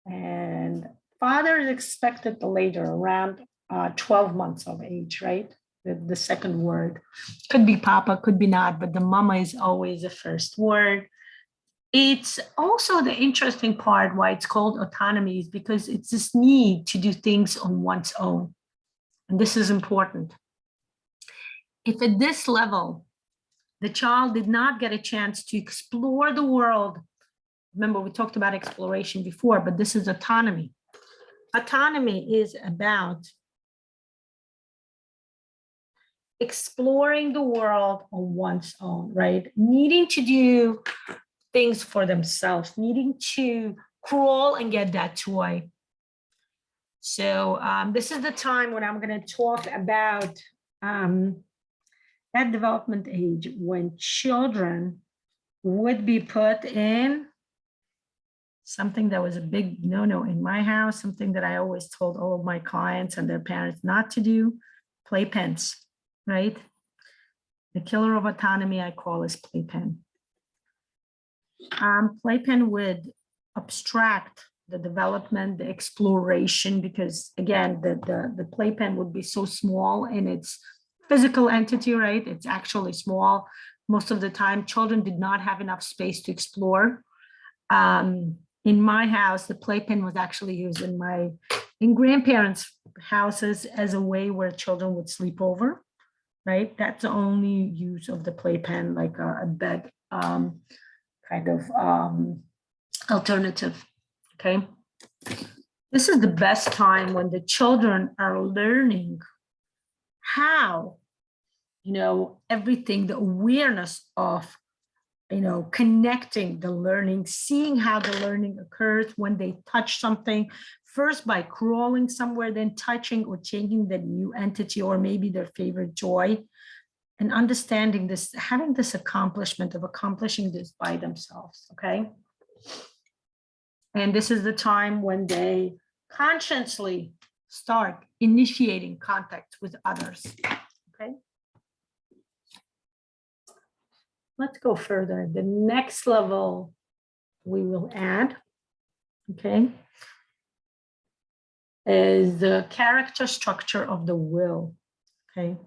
And father is expected later, around 12 months of age, right? The second word could be papa, could be not, but the mama is always the first word. It's also the interesting part why it's called autonomy is because it's this need to do things on one's own. And this is important. If at this level, the child did not get a chance to explore the world, remember we talked about exploration before, but this is autonomy. Autonomy is about exploring the world on one's own, right? Needing to do things for themselves, needing to crawl and get that toy. So this is the time when I'm going to talk about that development age when children would be put in something that was a big no-no in my house, something that I always told all of my clients and their parents not to do, playpens, right? The killer of autonomy I call is playpen. Playpen would abstract the development, the exploration, because again, the playpen would be so small in its physical entity, right? It's actually small. Most of the time, children did not have enough space to explore. In my house, the playpen was actually used in grandparents' houses as a way where children would sleep over, right? That's the only use of the playpen, like a bed kind of alternative, okay? This is the best time when the children are learning how, everything, the awareness of, connecting the learning, seeing how the learning occurs when they touch something, first by crawling somewhere, then touching or changing the new entity or maybe their favorite toy, and understanding this, having this accomplishment of accomplishing this by themselves, okay? And this is the time when they consciously start initiating contact with others, okay? Let's go further. The next level we will add, okay, is the character structure of the will, okay?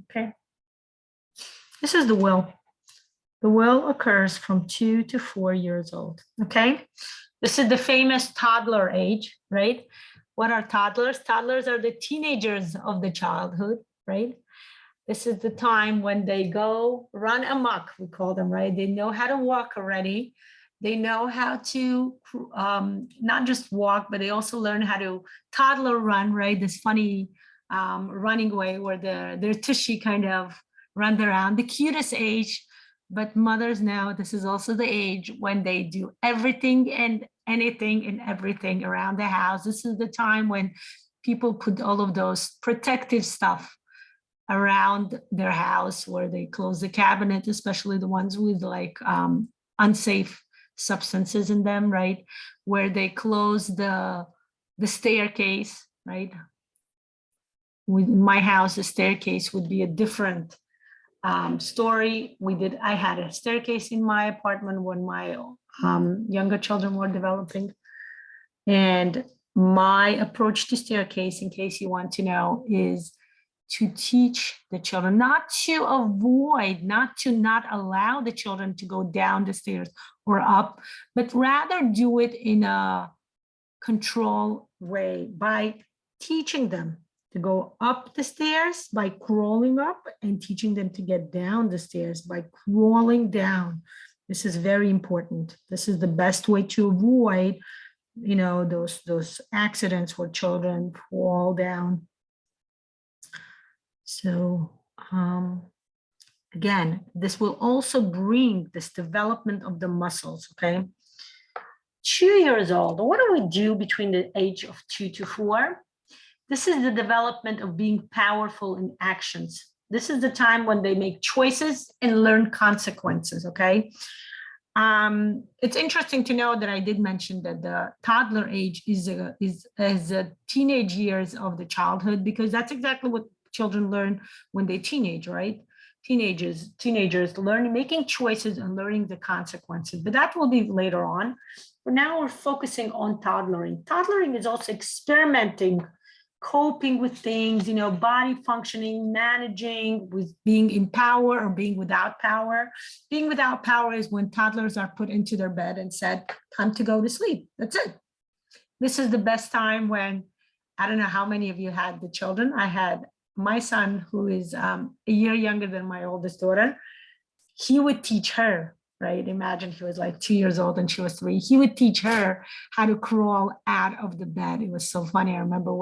Okay, this is the will. The will occurs from 2 to 4 years old, okay? This is the famous toddler age, right? What are toddlers? Toddlers are the teenagers of the childhood, right? This is the time when they go run amok, we call them, right? They know how to walk already. They know how to not just walk, but they also learn how to toddler run, right? This funny running way where their tushy kind of runs around, the cutest age. But mothers know this is also the age when they do everything and anything and everything around the house. This is the time when people put all of those protective stuff around their house, where they close the cabinet, especially the ones with like unsafe substances in them, right? Where they close the staircase, right? With my house, the staircase would be a different story. I had a staircase in my apartment when my younger children were developing. And my approach to staircase, in case you want to know, is to teach the children, not to avoid, not to not allow the children to go down the stairs or up, but rather do it in a control way by teaching them to go up the stairs by crawling up and teaching them to get down the stairs by crawling down. This is very important. This is the best way to avoid, those accidents where children fall down. So again, this will also bring this development of the muscles, okay? 2 years old, what do we do between the age of 2 to 4? This is the development of being powerful in actions. This is the time when they make choices and learn consequences, okay? It's interesting to know that I did mention that the toddler age is a teenage years of the childhood, because that's exactly what children learn when they teenage, right? Teenagers learning, making choices and learning the consequences, but that will be later on. But now we're focusing on toddlering. Toddlering is also experimenting, coping with things, body functioning, managing, with being in power or being without power. Being without power is when toddlers are put into their bed and said, time to go to sleep. That's it. This is the best time when, I don't know how many of you had the children. I had my son, who is a year younger than my oldest daughter. He would teach her, right? Imagine he was like 2 years old and she was 3. He would teach her how to crawl out of the bed. It was so funny. I remember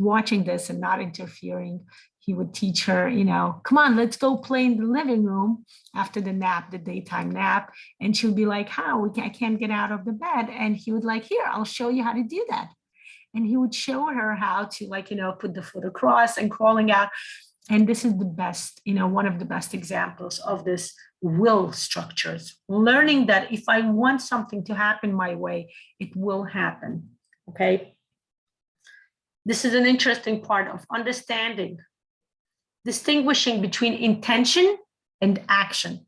watching this and not interfering. He would teach her, come on, let's go play in the living room after the nap, the daytime nap. And she would be like, how? I can't get out of the bed. And he would like, here, I'll show you how to do that. And he would show her how to, put the foot across and crawling out. And this is the best, one of the best examples of this will structures, learning that if I want something to happen my way, it will happen, okay? This is an interesting part of understanding, distinguishing between intention and action,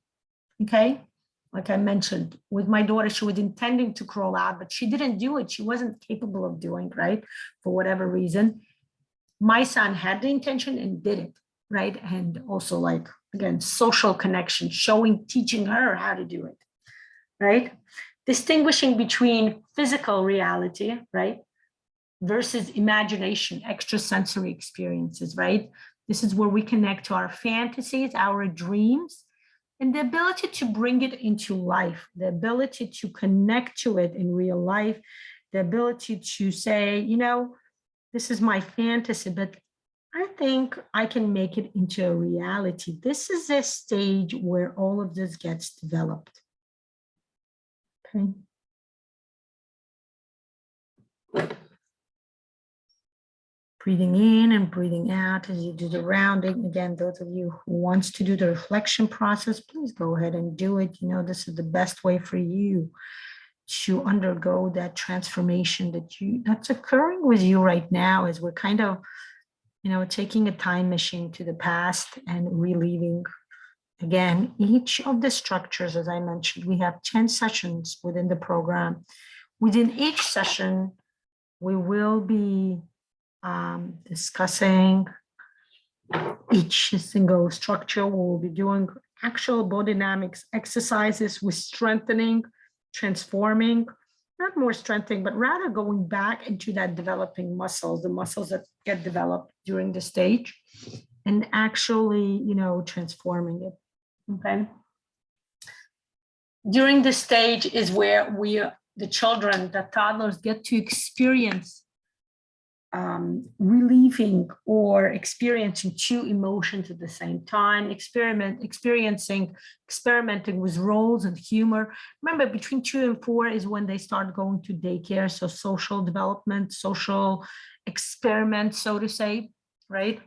okay? Like I mentioned, with my daughter, she was intending to crawl out, but she didn't do it. She wasn't capable of doing, right? For whatever reason. My son had the intention and did it, right? And also, like, again, social connection, teaching her how to do it, right? Distinguishing between physical reality, right? Versus imagination, extrasensory experiences, right? This is where we connect to our fantasies, our dreams, and the ability to bring it into life, the ability to connect to it in real life, the ability to say, you know, this is my fantasy, but I think I can make it into a reality. This is a stage where all of this gets developed. Okay. Breathing in and breathing out as you do the rounding. Again, those of you who wants to do the reflection process, please go ahead and do it. You know, this is the best way for you to undergo that transformation that's occurring with you right now, as we're kind of, you know, taking a time machine to the past and reliving. Again, each of the structures, as I mentioned, we have 10 sessions within the program. Within each session, we will be discussing each single structure. We'll be doing actual bodynamics exercises with strengthening, transforming, not more strengthening, but rather going back into that developing muscles, the muscles that get developed during the stage, and actually, you know, transforming it, okay? During this stage is where the children, the toddlers, get to experience relieving or experiencing two emotions at the same time, experimenting with roles and humor. Remember, between 2 and 4 is when they start going to daycare, so social development, social experiment, so to say, right?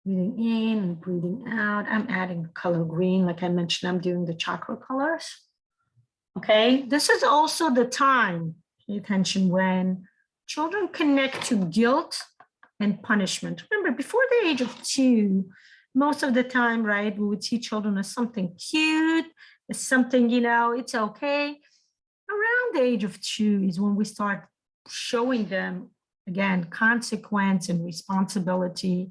Breathing in and breathing out. I'm adding the color green. Like I mentioned, I'm doing the chakra colors. Okay, this is also the time, pay attention, when children connect to guilt and punishment. Remember, before the age of 2, most of the time, right, we would see children as something cute, as something, you know, it's okay. Around the age of 2 is when we start showing them, again, consequence and responsibility,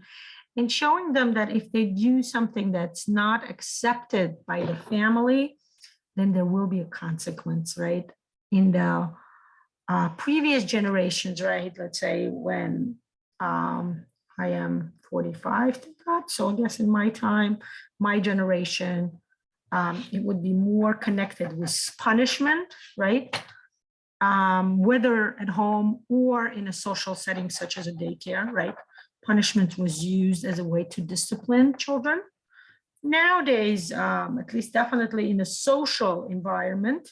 and showing them that if they do something that's not accepted by the family, then there will be a consequence, right? In the previous generations, right? Let's say when I am 45, so I guess in my time, my generation, it would be more connected with punishment, right? Whether at home or in a social setting such as a daycare, right? Punishment was used as a way to discipline children. Nowadays, at least definitely in a social environment,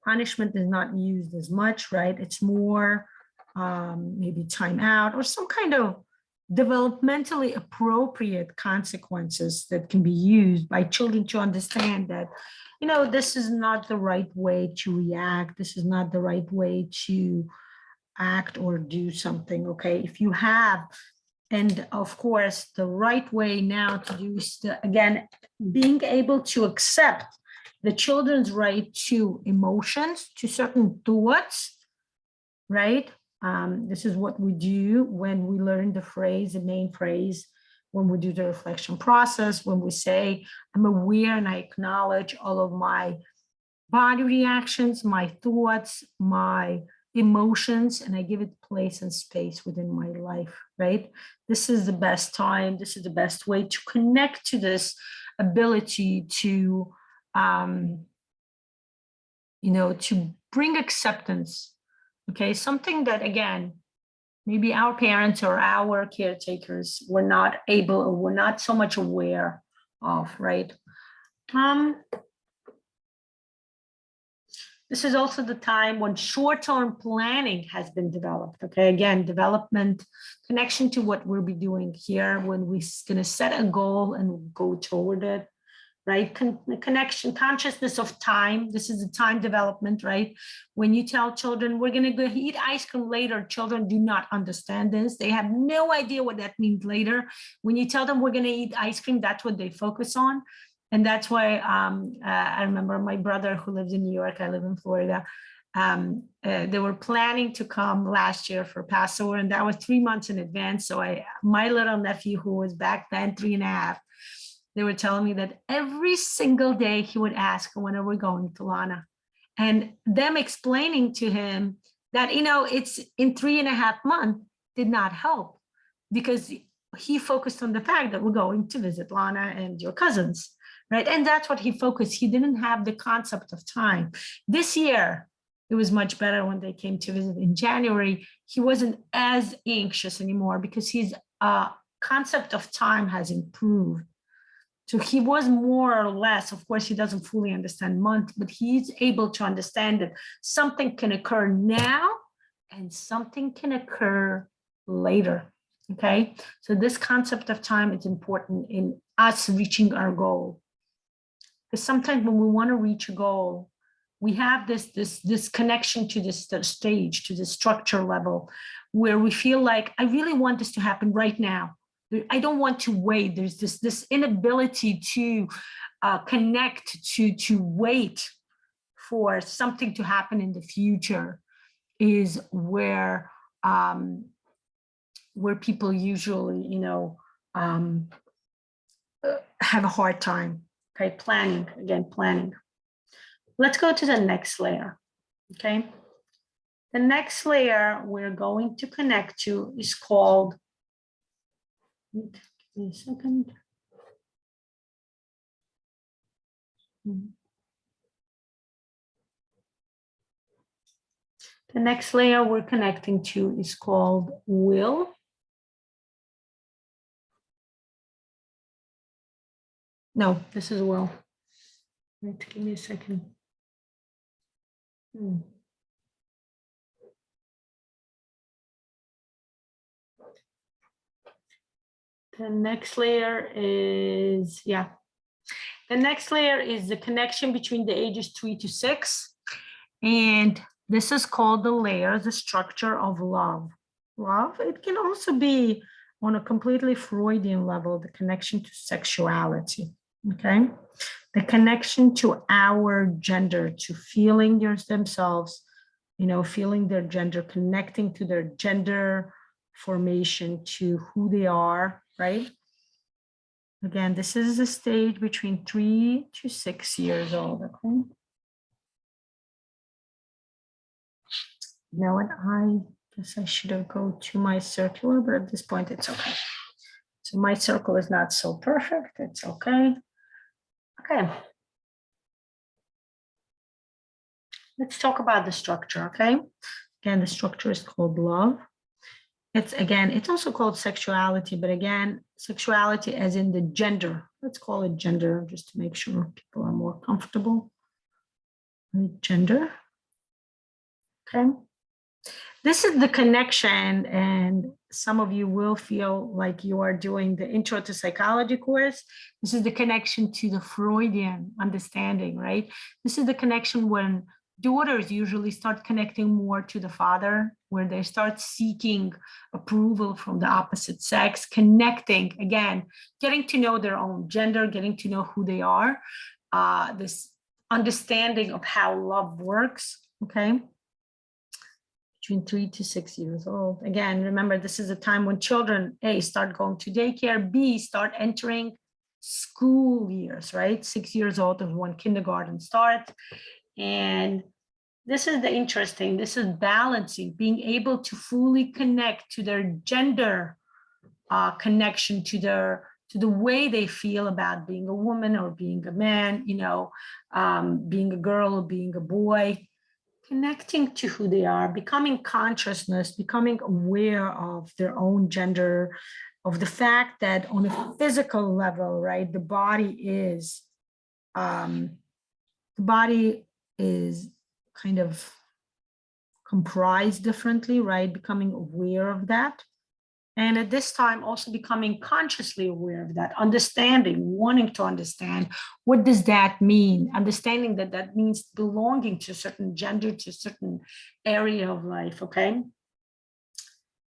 punishment is not used as much, right? It's more maybe time out or some kind of developmentally appropriate consequences that can be used by children to understand that, you know, this is not the right way to react. This is not the right way to act or do something, okay? If you have, and of course, the right way now to do is, again, being able to accept the children's right to emotions, to certain thoughts, right? This is what we do when we learn the phrase, the main phrase, when we do the reflection process, when we say, I'm aware and I acknowledge all of my body reactions, my thoughts, my emotions, and I give it place and space within my life, right? This is the best time. This is the best way to connect to this ability to, you know, to bring acceptance, okay? Something that, again, maybe our parents or our caretakers were not able or were not so much aware of, right? This is also the time when short-term planning has been developed. Okay, again, development, connection to what we'll be doing here when we're going to set a goal and go toward it, right? Connection, consciousness of time. This is the time development, right? When you tell children, we're going to go eat ice cream later, children do not understand this. They have no idea what that means later. When you tell them we're going to eat ice cream, that's what they focus on. And that's why I remember my brother who lives in New York, I live in Florida. They were planning to come last year for Passover, and that was 3 months in advance. So my little nephew, who was back then 3.5, they were telling me that every single day he would ask, when are we going to Lana? And them explaining to him that, it's in 3.5 months did not help, because he focused on the fact that we're going to visit Lana and your cousins. Right. And that's what he focused. He didn't have the concept of time. This year, it was much better when they came to visit in January. He wasn't as anxious anymore because his concept of time has improved. So he was more or less, of course, he doesn't fully understand month, but he's able to understand that something can occur now and something can occur later. Okay. So this concept of time is important in us reaching our goal. Because sometimes when we want to reach a goal, we have this connection to this stage, to the structure level, where we feel like, I really want this to happen right now. I don't want to wait. There's this inability to connect, to wait for something to happen in the future, is where people usually, have a hard time. Okay, planning. Let's go to the next layer, okay? The next layer we're going to connect to is called, give me a second. The next layer we're connecting to is called will. No, this is will. Wait, give me a second. The next layer is, the next layer is the connection between the ages 3 to 6. And this is called the structure of love. Love, it can also be on a completely Freudian level, the connection to sexuality, okay? The connection to our gender, to feeling themselves, feeling their gender, connecting to their gender formation, to who they are, right? Again, this is a stage between 3 to 6 years old, okay? You know what, I guess I should have go to my circular, but at this point it's okay. So my circle is not so perfect, it's okay. Okay. Let's talk about the structure, okay? Again, the structure is called love. It's also called sexuality, but again, sexuality as in the gender. Let's call it gender just to make sure people are more comfortable. Gender, okay? This is the connection, and some of you will feel like you are doing the Intro to Psychology course. This is the connection to the Freudian understanding, right? This is the connection when daughters usually start connecting more to the father, where they start seeking approval from the opposite sex, connecting, again, getting to know their own gender, getting to know who they are, this understanding of how love works, okay? Between 3 to 6 years old. Again, remember, this is a time when children, A, start going to daycare, B, start entering school years, right? 6 years old is when kindergarten starts. And this is the interesting, this is balancing, being able to fully connect to their gender connection, to the way they feel about being a woman or being a man, being a girl or being a boy, connecting to who they are, becoming consciousness, becoming aware of their own gender, of the fact that on a physical level, right, the body is kind of comprised differently, right? Becoming aware of that. And at this time, also becoming consciously aware of that, understanding, wanting to understand, what does that mean? Understanding that that means belonging to a certain gender, to a certain area of life, okay?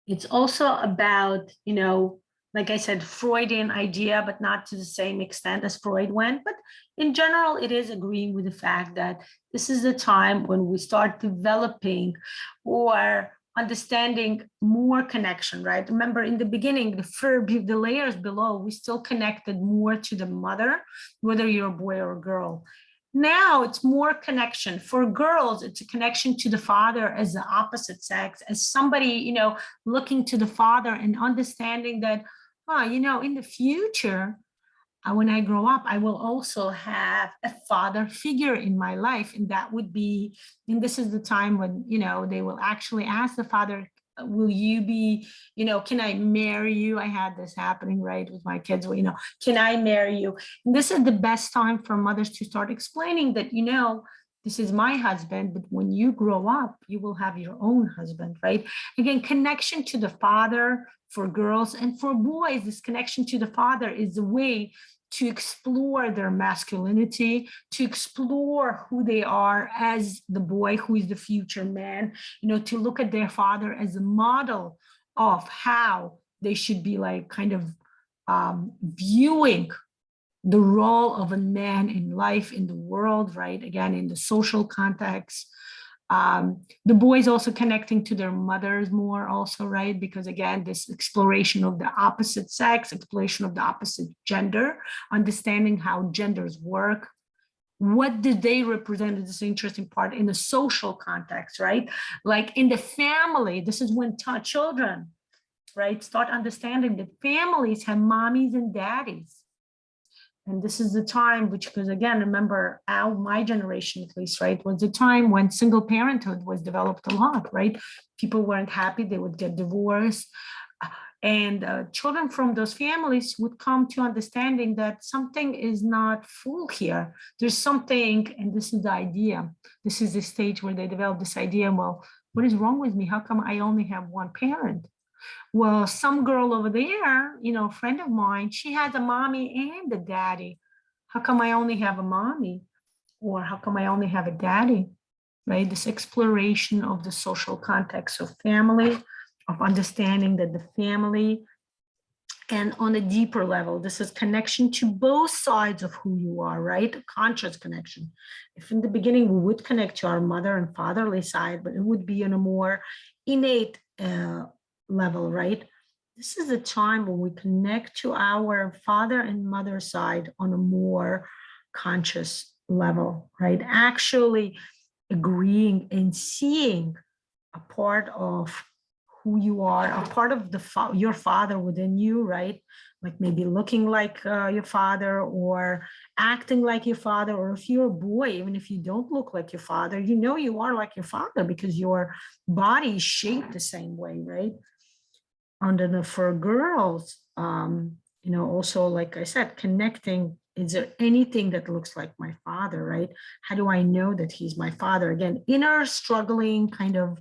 It's also about, you know, like I said, Freudian idea, but not to the same extent as Freud went. But in general, it is agreeing with the fact that this is the time when we start developing or understanding more connection, right? Remember, in the beginning, the layers below, we still connected more to the mother, whether you're a boy or a girl. Now it's more connection. For girls, it's a connection to the father as the opposite sex, as somebody, you know, looking to the father and understanding that, oh, you know, in the future, when I grow up, I will also have a father figure in my life. And that would be, and this is the time when, you know, they will actually ask the father, will you be, you know, can I marry you? I had this happening, right, with my kids, well, you know, can I marry you? And this is the best time for mothers to start explaining that, you know, this is my husband, but when you grow up, you will have your own husband, right? Again, connection to the father for girls, and for boys, this connection to the father is a way to explore their masculinity, to explore who they are as the boy who is the future man, you know, to look at their father as a model of how they should be like kind of viewing the role of a man in life, in the world, right? Again, in the social context. The boys also connecting to their mothers more also, right? Because again, this exploration of the opposite sex, exploration of the opposite gender, understanding how genders work. What do they represent? This is an interesting part in the social context, right? Like in the family, this is when children, right, start understanding that families have mommies and daddies. And this is the time which, because again, remember my generation at least, right, was the time when single parenthood was developed a lot, right? People weren't happy, they would get divorced. And children from those families would come to understanding that something is not full here. There's something, and this is the idea. This is the stage where they develop this idea, well, what is wrong with me? How come I only have one parent? Well, some girl over there, you know, a friend of mine, she has a mommy and a daddy. How come I only have a mommy? Or how come I only have a daddy? Right? This exploration of the social context of family, of understanding that the family, and on a deeper level, this is connection to both sides of who you are, right? A conscious connection. If in the beginning we would connect to our mother and fatherly side, but it would be on a more innate level, right? This is a time when we connect to our father and mother side on a more conscious level, right? Actually agreeing and seeing a part of who you are, a part of your father within you, right? Like maybe looking like your father or acting like your father, or if you're a boy, even if you don't look like your father, you know you are like your father because your body is shaped the same way, right? For girls, you know, also, like I said, connecting, is there anything that looks like my father, right? How do I know that he's my father? Again, inner struggling kind of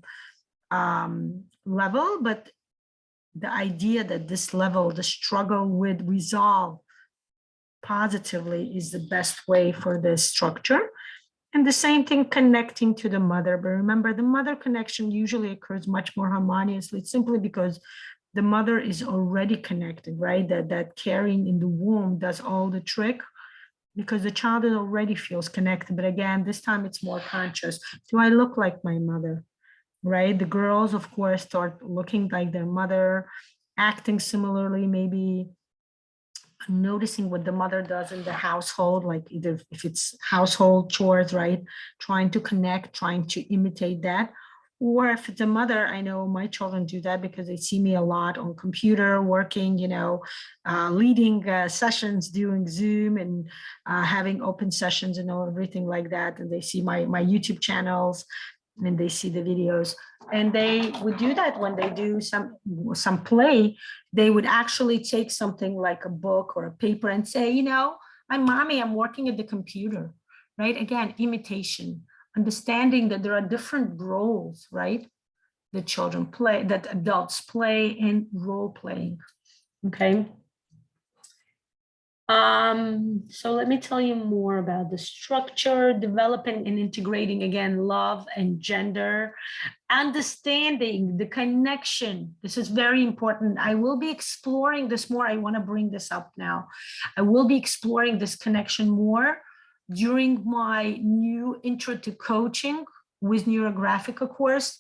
level, but the idea that this level, the struggle with resolve positively is the best way for this structure. And the same thing connecting to the mother. But remember, the mother connection usually occurs much more harmoniously, simply because the mother is already connected, right? That carrying in the womb does all the trick, because the child already feels connected. But again, this time it's more conscious. Do I look like my mother, right? The girls, of course, start looking like their mother, acting similarly, maybe noticing what the mother does in the household, like either if it's household chores, right? Trying to connect, trying to imitate that. Or if it's a mother, I know my children do that because they see me a lot on computer working, you know, leading sessions, doing Zoom and having open sessions and everything like that. And they see my YouTube channels and they see the videos. And they would do that when they do some play. They would actually take something like a book or a paper and say, you know, I'm mommy, I'm working at the computer, right? Again, imitation. understanding that there are different roles, right? That children play, that adults play in role playing, okay? So let me tell you more about the structure, developing and integrating, again, love and gender, understanding the connection. This is very important. I will be exploring this more. I want to bring this up now. I will be exploring this connection more during my new Intro to Coaching with Neurographica course,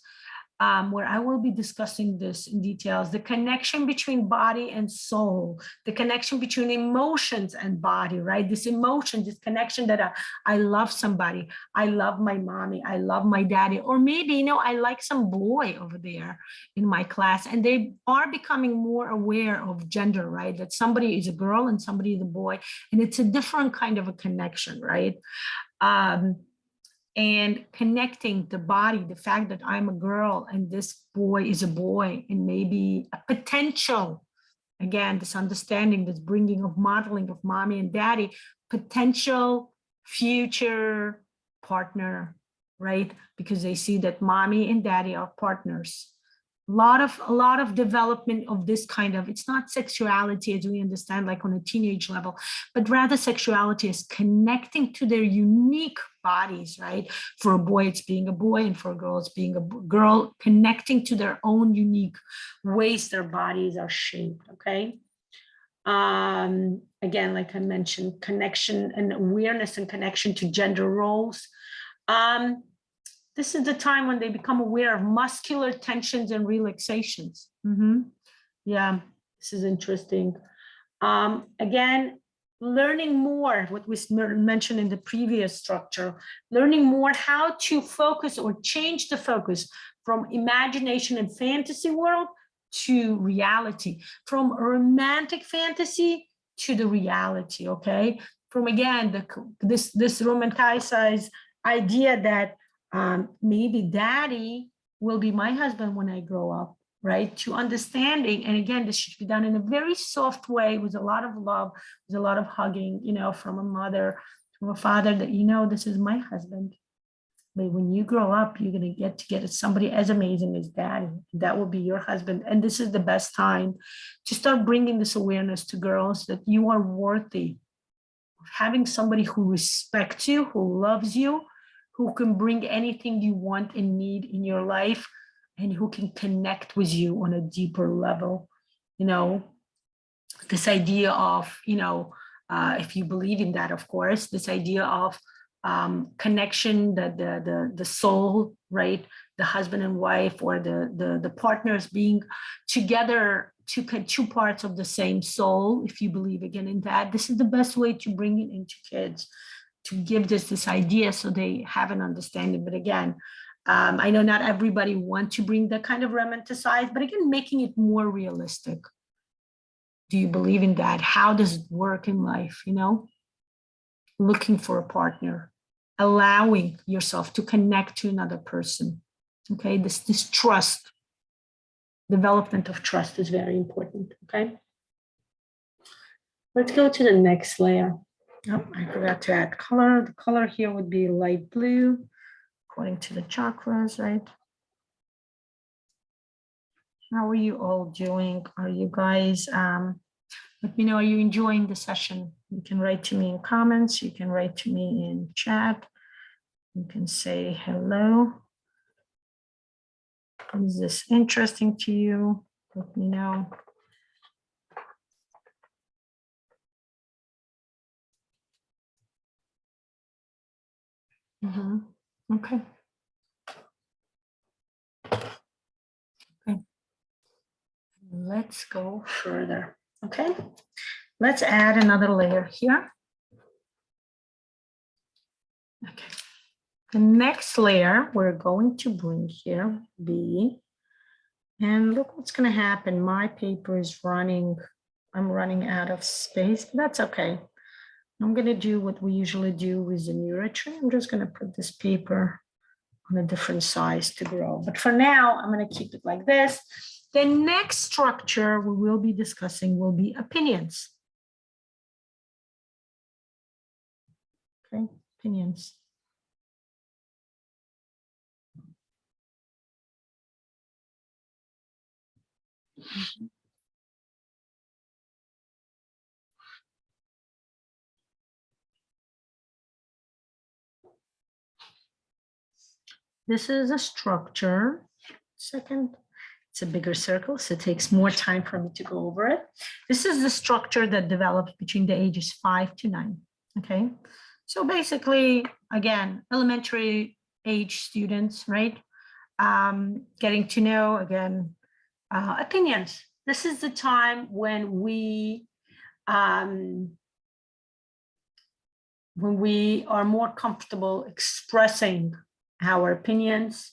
where I will be discussing this in details, the connection between body and soul, the connection between emotions and body, right? This emotion, this connection that I love somebody, I love my mommy, I love my daddy, or maybe, you know, I like some boy over there in my class, and they are becoming more aware of gender, right? That somebody is a girl and somebody is a boy, and it's a different kind of a connection, right? And connecting the body, the fact that I'm a girl and this boy is a boy, and maybe a potential, again, this understanding, this bringing of modeling of mommy and daddy, potential future partner, right? Because they see that mommy and daddy are partners. A lot of development of this kind of, it's not sexuality as we understand, like on a teenage level, but rather sexuality is connecting to their unique bodies, right? For a boy, it's being a boy, and for a girl, it's being a girl, connecting to their own unique ways their bodies are shaped, okay? Again, like I mentioned, connection and awareness and connection to gender roles. This is the time when they become aware of muscular tensions and relaxations. Yeah, this is interesting. Again, learning more, what was mentioned in the previous structure, learning more how to focus or change the focus from imagination and fantasy world to reality, from a romantic fantasy to the reality, okay? From, again, this romanticized idea that maybe daddy will be my husband when I grow up, right? To understanding, and again, this should be done in a very soft way with a lot of love, with a lot of hugging, you know, from a mother, from a father, that, you know, this is my husband. But when you grow up, you're going to get somebody as amazing as daddy. That will be your husband. And this is the best time to start bringing this awareness to girls that you are worthy of having somebody who respects you, who loves you, who can bring anything you want and need in your life, and who can connect with you on a deeper level. You know, this idea of, you know, if you believe in that, of course, this idea of connection, the soul, right? The husband and wife, or the partners being together, two parts of the same soul. If you believe again in that, this is the best way to bring it into kids, to give this idea so they have an understanding. But again, I know not everybody wants to bring that kind of romanticized, but again, making it more realistic. Do you believe in that? How does it work in life? You know, looking for a partner, allowing yourself to connect to another person. Okay, this trust, development of trust is very important. Okay, let's go to the next layer. Oh, I forgot to add color. The color here would be light blue, according to the chakras, right? How are you all doing? Are you guys, let me know, are you enjoying the session? You can write to me in comments. You can write to me in chat. You can say hello. Is this interesting to you? Let me know. Okay. Okay. Let's go further. Okay. Let's add another layer here. Okay. The next layer we're going to bring here be, and look what's going to happen. My paper is running. I'm running out of space, but that's okay. I'm going to do what we usually do with the NeuroTree. I'm just going to put this paper on a different size to grow. But for now, I'm going to keep it like this. The next structure we will be discussing will be opinions. Okay, opinions. This is a structure. Second, it's a bigger circle, so it takes more time for me to go over it. This is the structure that develops between the ages 5 to 9. Okay, so basically, again, elementary age students, right? Getting to know, again, opinions. This is the time when we are more comfortable expressing our opinions,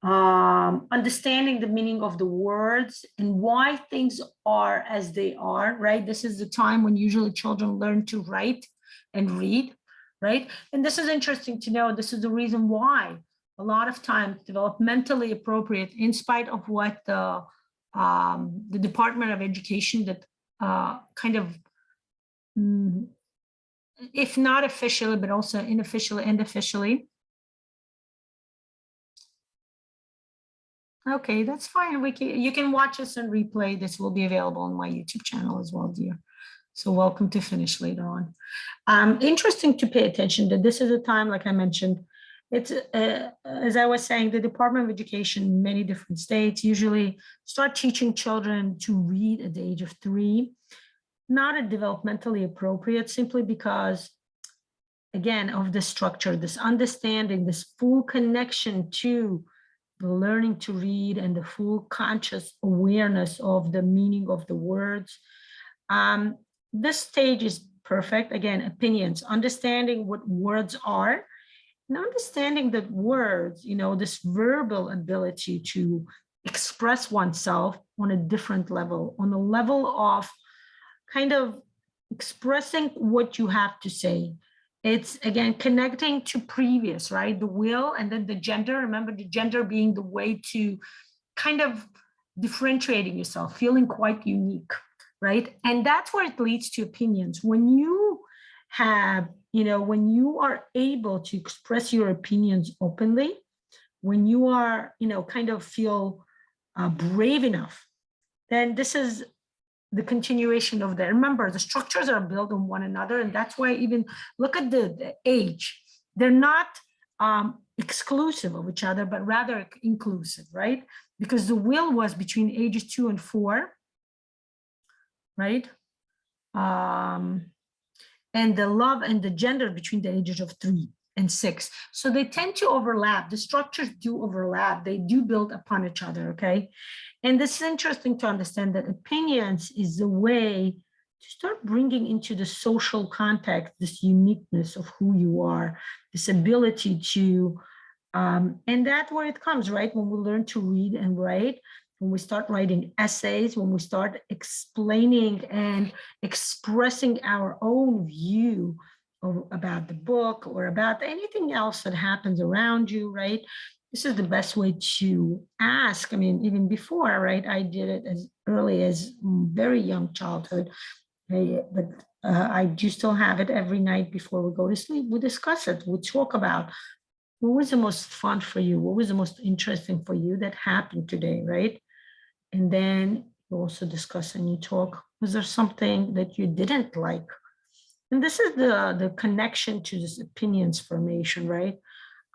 understanding the meaning of the words and why things are as they are, right? This is the time when usually children learn to write and read, right? And this is interesting to know. This is the reason why a lot of times developmentally appropriate, in spite of what the Department of Education that kind of, if not officially, but also unofficially and officially. Okay, that's fine. You can watch this and replay. This will be available on my YouTube channel as well, dear. So welcome to finish later on. Interesting to pay attention that this is a time, like I mentioned, it's as I was saying, the Department of Education in many different states usually start teaching children to read at the age of 3. Not a developmentally appropriate, simply because, again, of the structure, this understanding, this full connection to the learning to read and the full conscious awareness of the meaning of the words. This stage is perfect. Again, opinions, understanding what words are, and understanding that words, this verbal ability to express oneself on a different level, on the level of kind of expressing what you have to say. It's, again, connecting to previous, right? The will and then the gender. Remember, the gender being the way to kind of differentiating yourself, feeling quite unique, right? And that's where it leads to opinions. When you have, when you are able to express your opinions openly, when you are, kind of feel brave enough, then this is the continuation of that. Remember, the structures are built on one another, and that's why even look at the age. They're not exclusive of each other, but rather inclusive, right? Because the will was between ages 2 and 4, right? And the love and the gender between the ages of 3 and 6. So they tend to overlap. The structures do overlap. They do build upon each other, okay? And this is interesting to understand that opinions is the way to start bringing into the social context this uniqueness of who you are, this ability to, and that's where it comes, right? When we learn to read and write, when we start writing essays, when we start explaining and expressing our own view about the book or about anything else that happens around you, right? This is the best way to ask. I mean, even before, right? I did it as early as very young childhood, but I do still have it every night before we go to sleep. We discuss it. We talk about what was the most fun for you? What was the most interesting for you that happened today, right? And then you also discuss and you talk. Was there something that you didn't like? And this is the connection to this opinions formation, right?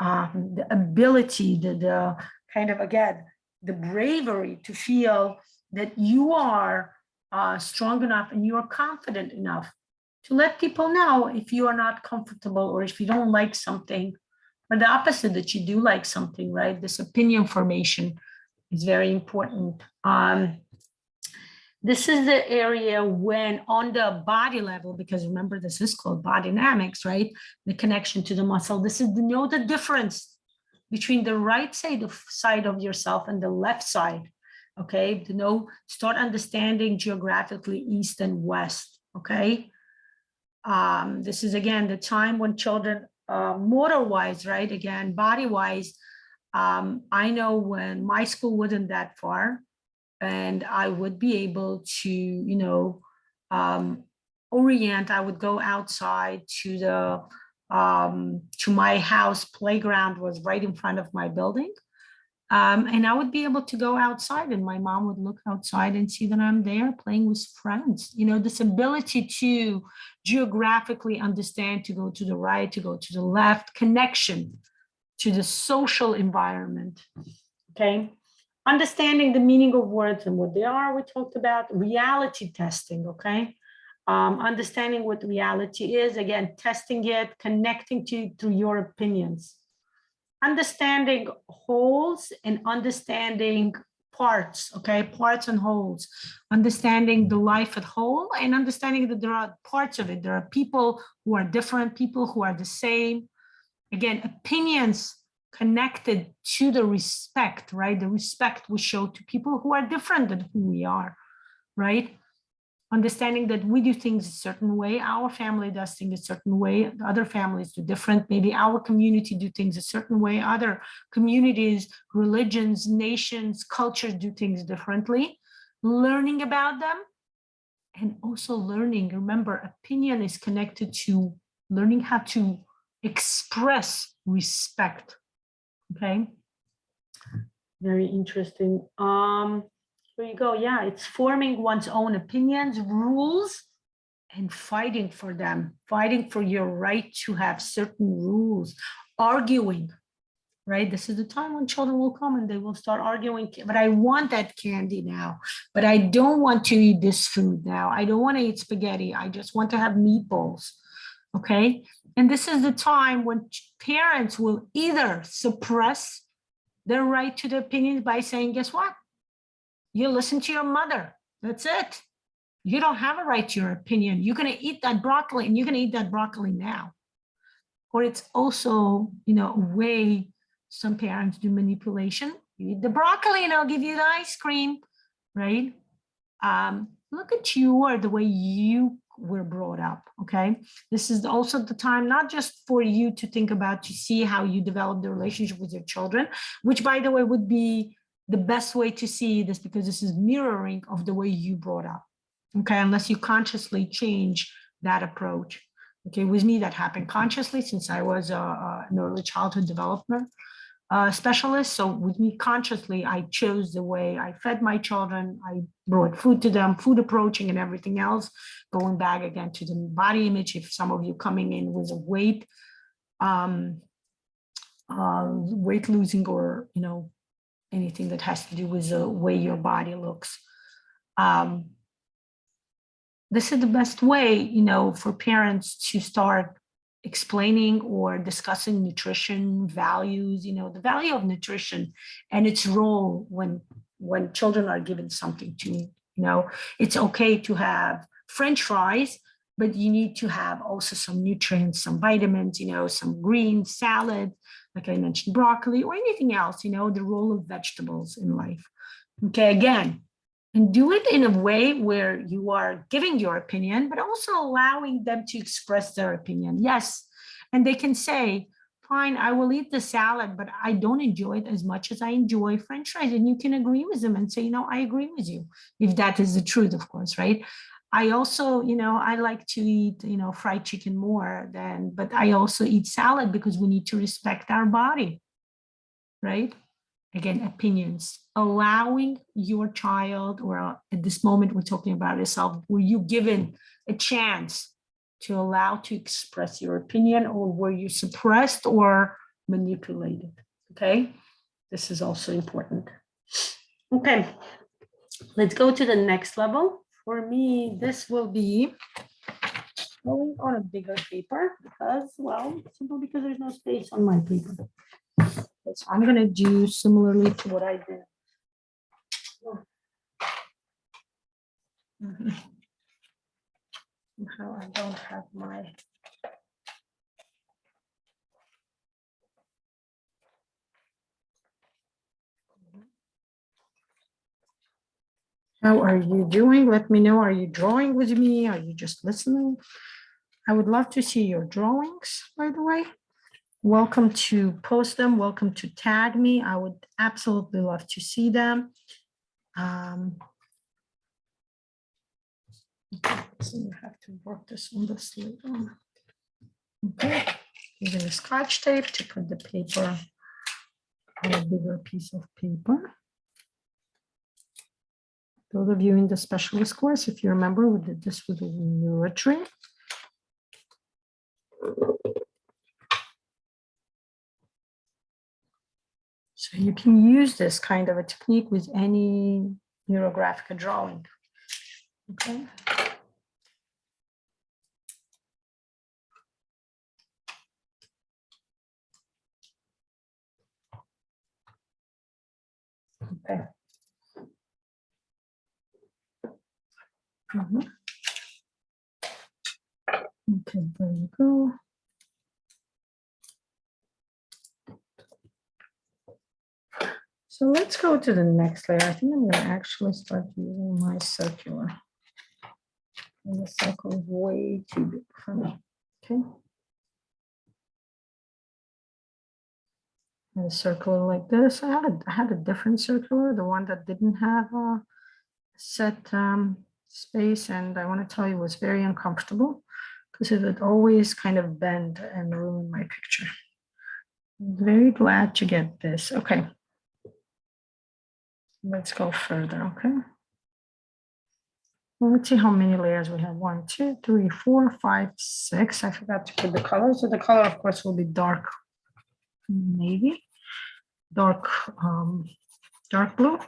The ability, the kind of, again, the bravery to feel that you are strong enough and you are confident enough to let people know if you are not comfortable or if you don't like something, or the opposite, that you do like something, right? This opinion formation is very important. This is the area when on the body level, because remember, this is called Bodynamics, right? The connection to the muscle. This is the difference between the right side of yourself and the left side, okay? Start understanding geographically east and west, okay? This is, again, the time when children, motor-wise, right? Again, body-wise, I know when my school wasn't that far, and I would be able to, orient. I would go outside to my house. Playground was right in front of my building. And I would be able to go outside and my mom would look outside and see that I'm there playing with friends. You know, this ability to geographically understand, to go to the right, to go to the left, connection to the social environment, okay? Understanding the meaning of words and what they are, we talked about. Reality testing, okay? Understanding what reality is, again, testing it, connecting to through your opinions. Understanding wholes and understanding parts, okay? Parts and wholes. Understanding the life at whole and understanding that there are parts of it. There are people who are different, people who are the same. Again, opinions connected to the respect, right? The respect we show to people who are different than who we are, right? Understanding that we do things a certain way, our family does things a certain way, other families do different, maybe our community do things a certain way, other communities, religions, nations, cultures do things differently, learning about them, and also learning, remember, opinion is connected to learning how to express respect, okay? Very interesting. Here you go. Yeah, it's forming one's own opinions, rules, and fighting for them, fighting for your right to have certain rules, arguing, right? This is the time when children will come and they will start arguing, but I want that candy now, but I don't want to eat this food now. I don't want to eat spaghetti. I just want to have meatballs, okay? And this is the time when parents will either suppress their right to their opinions by saying, guess what? You listen to your mother. That's it. You don't have a right to your opinion. You're going to eat that broccoli and you're going to eat that broccoli now. Or it's also, you know, a way some parents do manipulation. You eat the broccoli and I'll give you the ice cream, right? Look at you or the way you were brought up, okay? This is also the time, not just for you to think about, to see how you develop the relationship with your children, which by the way would be the best way to see this because this is mirroring of the way you brought up, okay? Unless you consciously change that approach. Okay, with me that happened consciously since I was a early childhood development specialist. So with me consciously, I chose the way I fed my children. I brought food to them, food approaching and everything else. Going back again to the body image, if some of you coming in with a weight losing or, you know, anything that has to do with the way your body looks. This is the best way, you know, for parents to start explaining or discussing nutrition values, you know, the value of nutrition and its role when children are given something to eat. You know, it's okay to have French fries, but you need to have also some nutrients, some vitamins, you know, some green salad, like I mentioned, broccoli or anything else, you know, the role of vegetables in life. Okay, again, and do it in a way where you are giving your opinion, but also allowing them to express their opinion. Yes, and they can say, fine, I will eat the salad, but I don't enjoy it as much as I enjoy French fries. And you can agree with them and say, you know, I agree with you, if that is the truth, of course, right? I also, you know, I like to eat, you know, fried chicken more than, but I also eat salad because we need to respect our body, right? Again, opinions, allowing your child, or at this moment we're talking about yourself, were you given a chance to allow to express your opinion, or were you suppressed or manipulated? Okay, this is also important. Okay, let's go to the next level. For me, this will be going on a bigger paper because, well, simply because there's no space on my paper. So I'm going to do similarly to what I did. Somehow I don't have my. How are you doing? Let me know. Are you drawing with me? Are you just listening? I would love to see your drawings, by the way. Welcome to post them. Welcome to tag me. I would absolutely love to see them. So you have to work this on this later. Okay, using a Scotch tape to put the paper on a bigger piece of paper. Those of you in the specialist course, if you remember, we did this with a neurotree. So you can use this kind of a technique with any Neurographica drawing. Okay. Okay. Okay, there you go. So let's go to the next layer. I think I'm going to actually start using my circular. And the circle is way too big for me. Okay. And a circular like this. I had a different circular, the one that didn't have a set space, and I want to tell you it was very uncomfortable because it would always kind of bend and ruin my picture. I'm very glad to get this. Okay. Let's go further, okay? Well, let's see how many layers we have. 1, 2, 3, 4, 5, 6. I forgot to put the color. So the color, of course, will be dark navy, dark blue,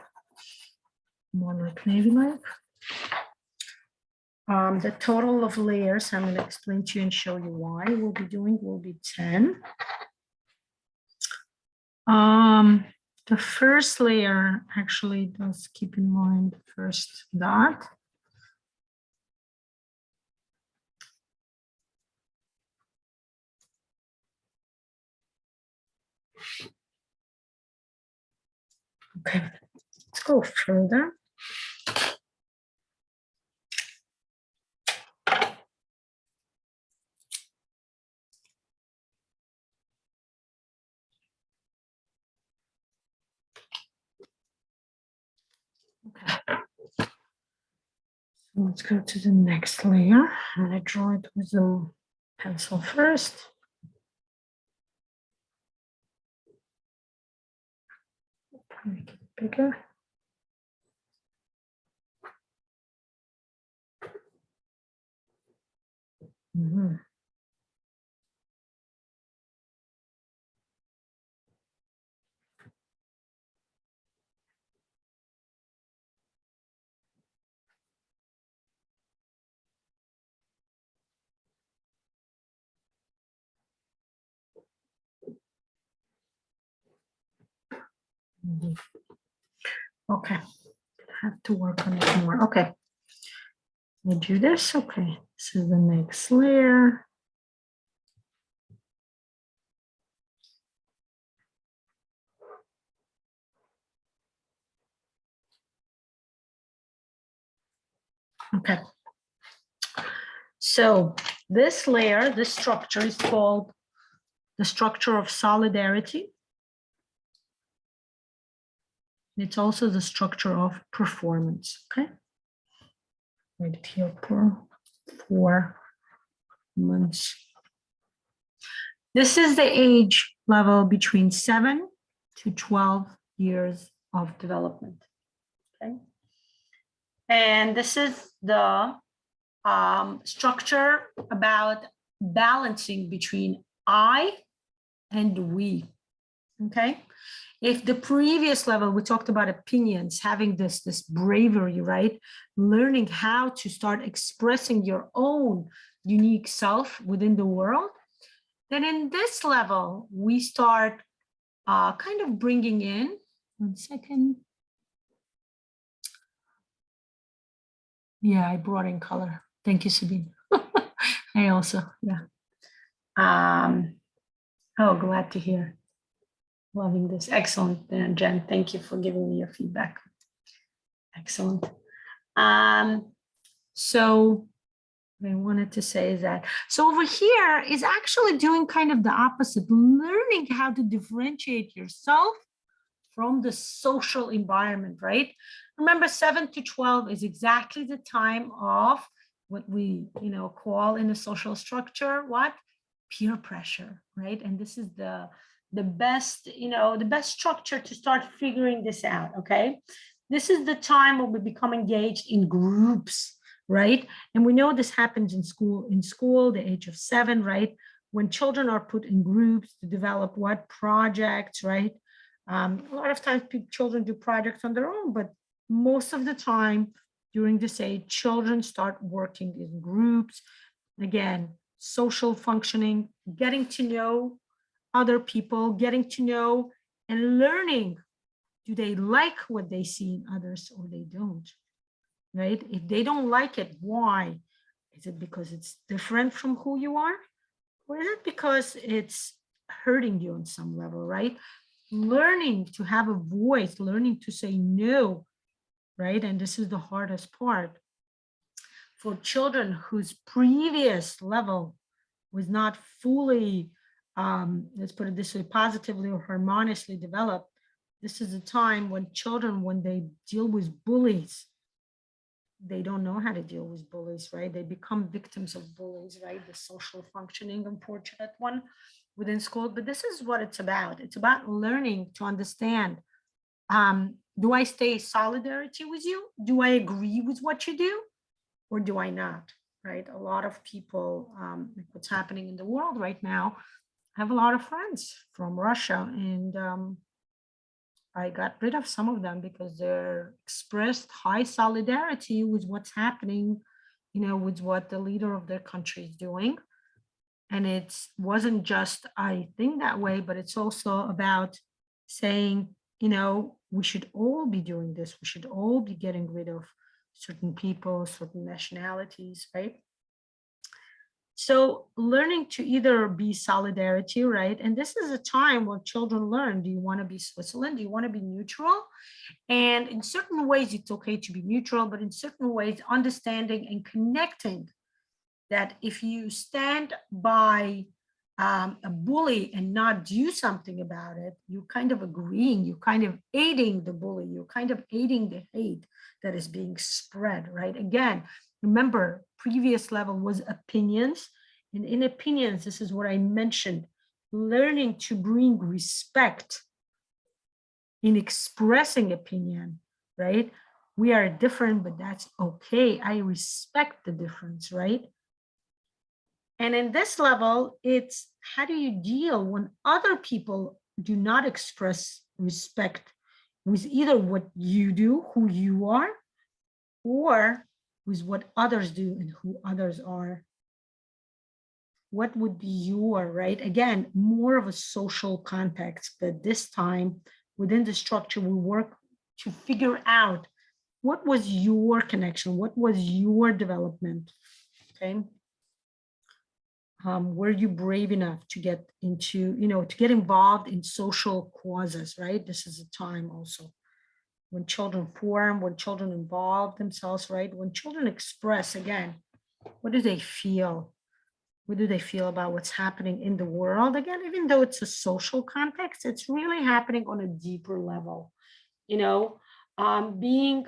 more like navy like. The total of layers, I'm going to explain to you and show you why we'll be doing will be 10. The first layer, actually, let's keep in mind first dot. Okay, let's go further. Okay. So let's go to the next layer. I'm going to draw it with a pencil first. Make it bigger. Okay, I have to work on it more. Okay, we do this. Okay, this is the next layer. Okay, so this layer, this structure is called the structure of solidarity. It's also the structure of performance. Okay, write it here for 4 months. This is the age level between 7 to 12 years of development. Okay, and this is the structure about balancing between I and we. Okay, if the previous level we talked about opinions, having this bravery, right, learning how to start expressing your own unique self within the world, then in this level we start kind of bringing in, 1 second. Yeah, I brought in color. Thank you, Sabine. I also, yeah. Oh, glad to hear. Loving this. Excellent, Jen. Thank you for giving me your feedback. Excellent. So what I wanted to say is that, so over here is actually doing kind of the opposite, learning how to differentiate yourself from the social environment, right? Remember, 7 to 12 is exactly the time of what we, call in the social structure, what? Peer pressure, right? And this is the the best, the best structure to start figuring this out, okay? This is the time when we become engaged in groups, right? And we know this happens in school, the age of 7, right? When children are put in groups to develop what projects, right? A lot of times children do projects on their own, but most of the time during this age, children start working in groups. Again, social functioning, getting to know other people, getting to know and learning. Do they like what they see in others or they don't, right? If they don't like it, why? Is it because it's different from who you are? Or is it because it's hurting you on some level, right? Learning to have a voice, learning to say no, right? And this is the hardest part. For children whose previous level was not fully, let's put it this way, positively or harmoniously developed, this is a time when children, when they deal with bullies, they don't know how to deal with bullies, right? They become victims of bullies, right? The social functioning, unfortunate one within school. But this is what it's about. It's about learning to understand, do I stay solidarity with you? Do I agree with what you do? Or do I not, right? A lot of people, what's happening in the world right now, I have a lot of friends from Russia, and I got rid of some of them because they're expressed high solidarity with what's happening, with what the leader of their country is doing. And it wasn't just I think that way, but it's also about saying, we should all be doing this. We should all be getting rid of certain people, certain nationalities, right? So learning to either be solidarity, right? And this is a time where children learn, do you want to be Switzerland? Do you want to be neutral? And in certain ways, it's okay to be neutral, but in certain ways, understanding and connecting that if you stand by a bully and not do something about it, you're kind of agreeing, you're kind of aiding the bully, you're kind of aiding the hate that is being spread, right? Again, remember, previous level was opinions. And in opinions, this is what I mentioned, learning to bring respect in expressing opinion, right? We are different, but that's okay. I respect the difference, right? And in this level, it's how do you deal when other people do not express respect with either what you do, who you are, or with what others do and who others are. What would be your, right? Again, more of a social context, but this time within the structure, we work to figure out what was your connection, what was your development, okay? Were you brave enough to get into, to get involved in social causes, right? This is a time also when children form, when children involve themselves, right? When children express, again, what do they feel? What do they feel about what's happening in the world? Again, even though it's a social context, it's really happening on a deeper level, being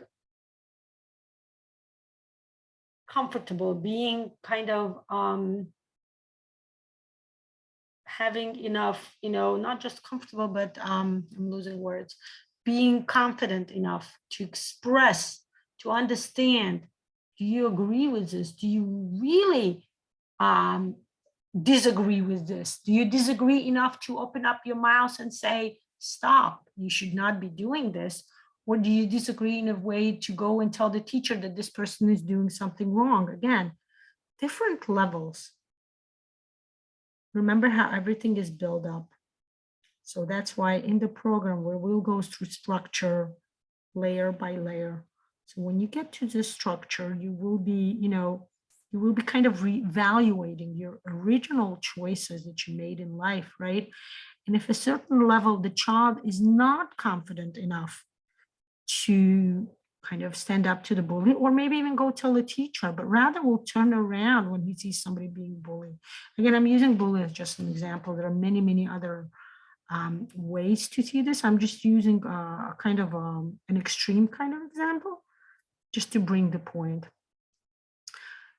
comfortable, being kind of having enough, not just comfortable, but I'm losing words, being confident enough to express, to understand, do you agree with this? Do you really disagree with this? Do you disagree enough to open up your mouth and say, stop, you should not be doing this? Or do you disagree in a way to go and tell the teacher that this person is doing something wrong? Again, different levels. Remember how everything is built up. So that's why in the program where we'll go through structure layer by layer. So when you get to this structure, you will be, you will be kind of reevaluating your original choices that you made in life, right? And if a certain level, the child is not confident enough to kind of stand up to the bully, or maybe even go tell the teacher, but rather will turn around when he sees somebody being bullied. Again, I'm using bully as just an example. There are many, many other ways to see this. I'm just using a kind of an extreme kind of example, just to bring the point.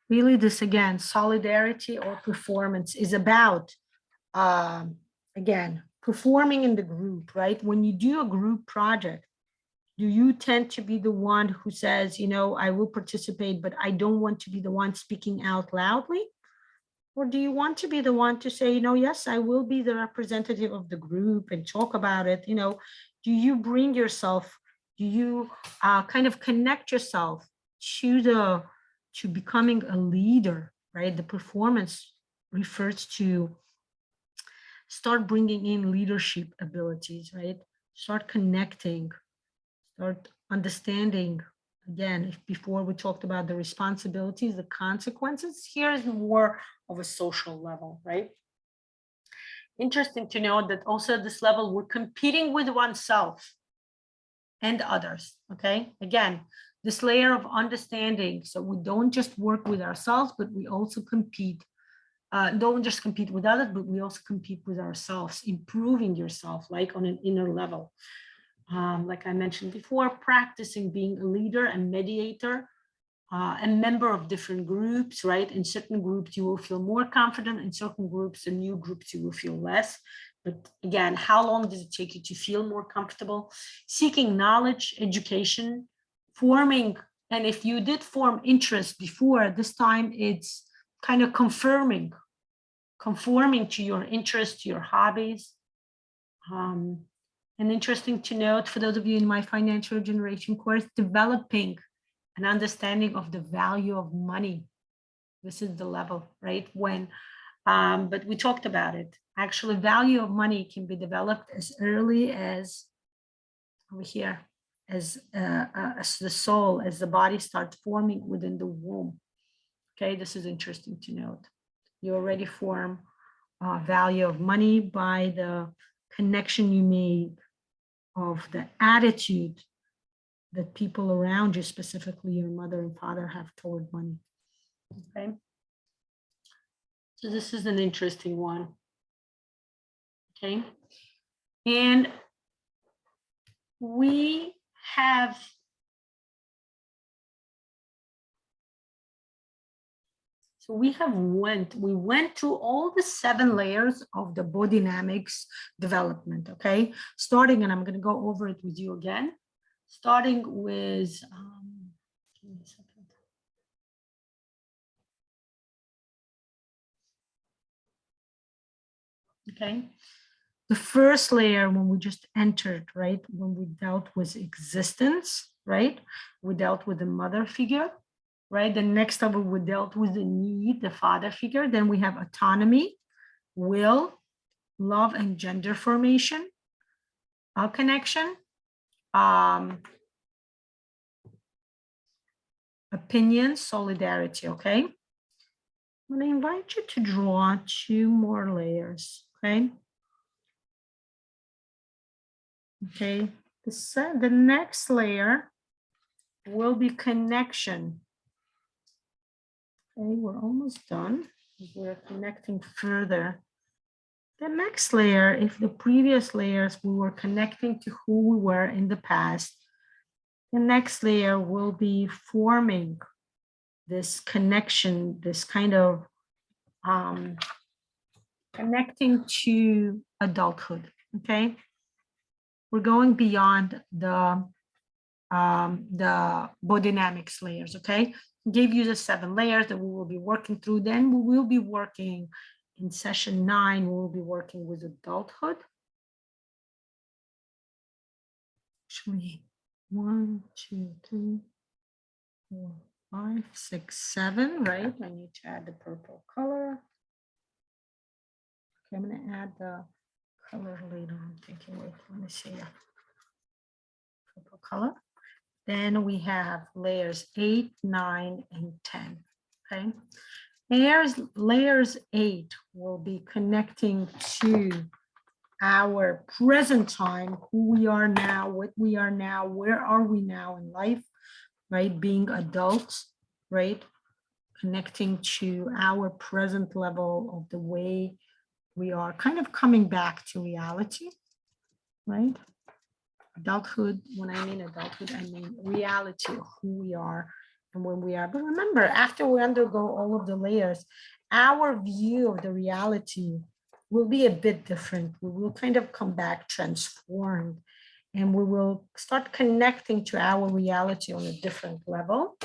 Really, this again, solidarity or performance is about, again, performing in the group, right? When you do a group project, do you tend to be the one who says, you know, I will participate, but I don't want to be the one speaking out loudly? Or do you want to be the one to say, you know, yes, I will be the representative of the group and talk about it? You know, do you bring yourself, do you kind of connect yourself to becoming a leader, right? The performance refers to start bringing in leadership abilities, right? Start connecting, start understanding. Again, if before we talked about the responsibilities, the consequences, here is more of a social level, right? Interesting to know that also at this level, we're competing with oneself and others, okay? Again, this layer of understanding, so we don't just work with ourselves, but we also compete. Don't just compete with others, but we also compete with ourselves, improving yourself, like on an inner level. Like I mentioned before, practicing being a leader and mediator, a member of different groups, right? In certain groups, you will feel more confident. In certain groups, in new groups, you will feel less. But again, how long does it take you to feel more comfortable? Seeking knowledge, education, forming. And if you did form interest before, this time it's kind of conforming to your interests, your hobbies. And interesting to note, for those of you in my financial generation course, developing an understanding of the value of money. This is the level, right? When, but we talked about it. Actually, value of money can be developed as early as over here, as the soul, as the body starts forming within the womb. Okay, this is interesting to note. You already form value of money by the connection you made of the attitude that people around you, specifically your mother and father, have toward money. Okay. So this is an interesting one. Okay. And we have we went through all the 7 layers of the Bodynamics development, okay? Starting, and I'm going to go over it with you again, starting with, give me a second. Okay. The first layer, when we just entered, right? When we dealt with existence, right? We dealt with the mother figure. Right, the next level we dealt with the need, the father figure. Then we have autonomy, will, love and gender formation, connection, opinion, solidarity. Okay, I'm going to invite you to draw 2 more layers. Okay. Okay, the next layer will be connection. Okay, we're almost done. We're connecting further. The next layer, if the previous layers we were connecting to who we were in the past, the next layer will be forming this connection, this kind of connecting to adulthood. Okay, we're going beyond the Bodynamics layers. Okay, gave you the 7 layers that we will be working through. Then we will be working in session 9. We will be working with adulthood. Actually, 1, 2, 3, 4, 5, 6, 7. Right. I need to add the purple color. Okay, I'm going to add the color later. I'm thinking, wait, let me see. Purple color. Then we have layers 8, 9, and 10. Okay. Layers 8 will be connecting to our present time, who we are now, what we are now, where are we now in life, right? Being adults, right? Connecting to our present level of the way we are, kind of coming back to reality, right? Adulthood, when I mean adulthood, I mean reality of who we are and when we are. But remember, after we undergo all of the layers, our view of the reality will be a bit different. We will kind of come back transformed, and we will start connecting to our reality on a different level.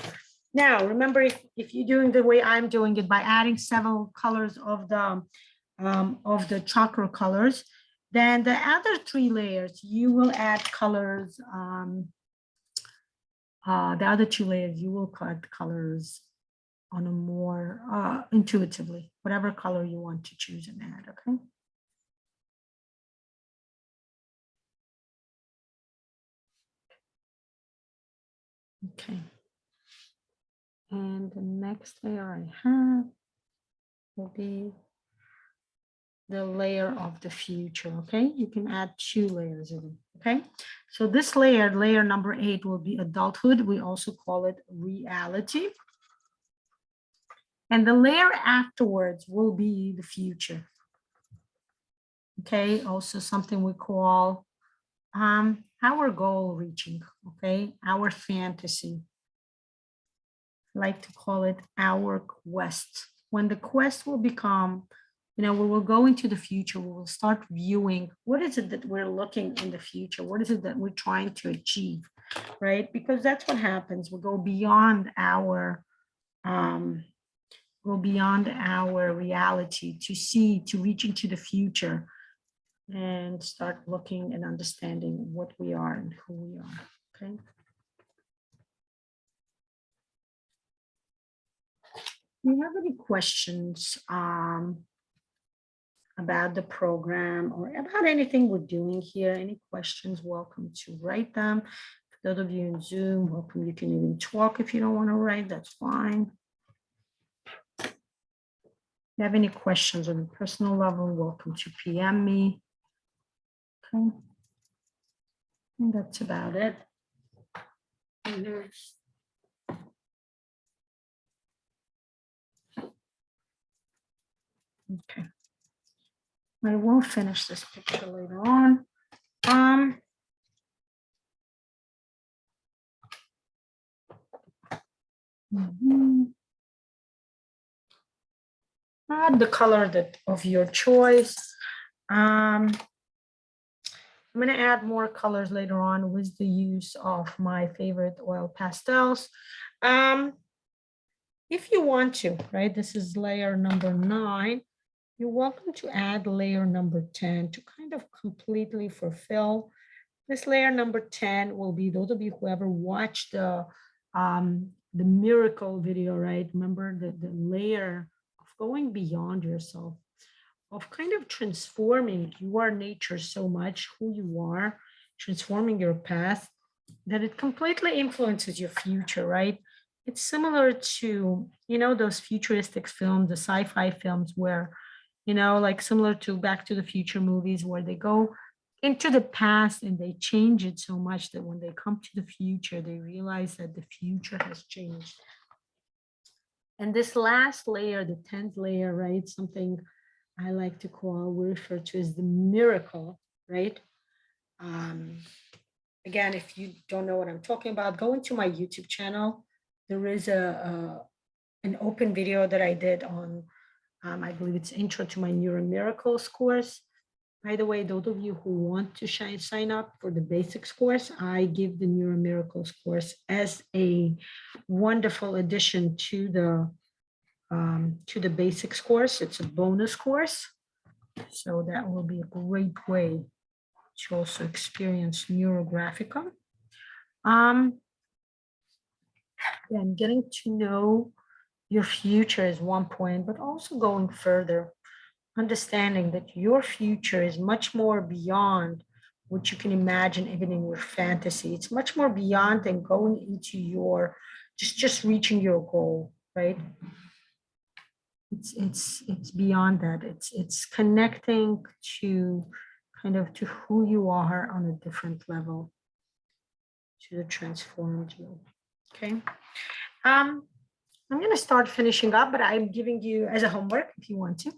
Now, remember, if you're doing the way I'm doing it by adding several colors of the chakra colors, then the other 3 layers, you will add colors. The other 2 layers, you will add colors on a more intuitively, whatever color you want to choose and add, okay? Okay. And the next layer I have will be the layer of the future, okay? You can add 2 layers in, okay? So this layer, layer number 8, will be adulthood. We also call it reality. And the layer afterwards will be the future. Okay, also something we call our goal reaching, okay? Our fantasy. I like to call it our quest. When the quest will become, you know, we will go into the future, we will start viewing what is it that we're looking in the future? What is it that we're trying to achieve, right? Because that's what happens. We'll go beyond our reality to reach into the future and start looking and understanding what we are and who we are, okay? Do you have any questions about the program or about anything we're doing here? Any questions, welcome to write them. For those of you in Zoom, welcome. You can even talk if you don't want to write, that's fine. If you have any questions on a personal level, welcome to PM me. Okay. And that's about it. Okay. I will finish this picture later on. Add the color of your choice. I'm going to add more colors later on with the use of my favorite oil pastels. If you want to, right, this is layer number 9. You're welcome to add layer number 10 to kind of completely fulfill. This layer number 10 will be those of you who ever watched the miracle video, right? Remember the layer of going beyond yourself, of kind of transforming your nature so much, who you are, transforming your past, that it completely influences your future, right? It's similar to, you know, those futuristic films, the sci-fi films where, you know, like similar to Back to the Future movies where they go into the past and they change it so much that when they come to the future, they realize that the future has changed. And this last layer, the 10th layer, right? Something I like to call, we refer to as the miracle, right? Again, if you don't know what I'm talking about, go into my YouTube channel. There is an open video that I did on, I believe it's Intro to my NeuroMiracles course. By the way, those of you who want to sign up for the basics course, I give the NeuroMiracles course as a wonderful addition to the basics course. It's a bonus course. So that will be a great way to also experience Neurographica. And getting to know your future is one point, but also going further, understanding that your future is much more beyond what you can imagine even in your fantasy. It's much more beyond than going into your, just reaching your goal, right? It's beyond that. It's connecting to kind of to who you are on a different level, to the transformed you. Okay. I'm going to start finishing up, but I'm giving you as a homework if you want to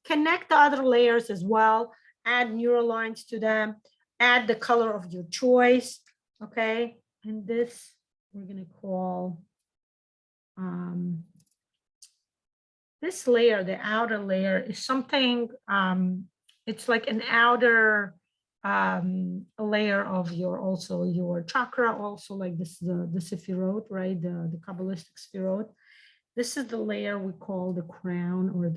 connect the other layers as well, add neural lines to them, add the color of your choice. Okay. And this we're going to call this layer, the outer layer, is something, it's like an outer layer of also your chakra, also like this, the Sephirot, right? The Kabbalistic Sephirot. This is the layer we call the crown, or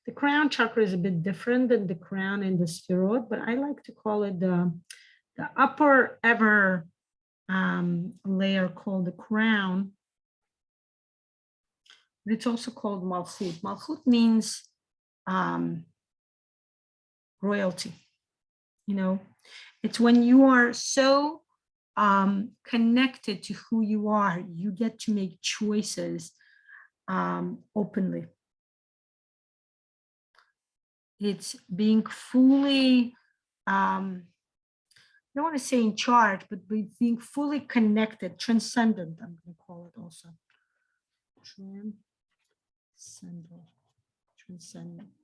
the crown chakra is a bit different than the crown and the Sephirot, but I like to call it the upper ever layer called the crown. But it's also called Malchut. Malchut means royalty. You know, it's when you are so connected to who you are, you get to make choices openly. It's being fully, I don't want to say in charge, but being fully connected, transcendent, I'm going to call it also. Transcendent.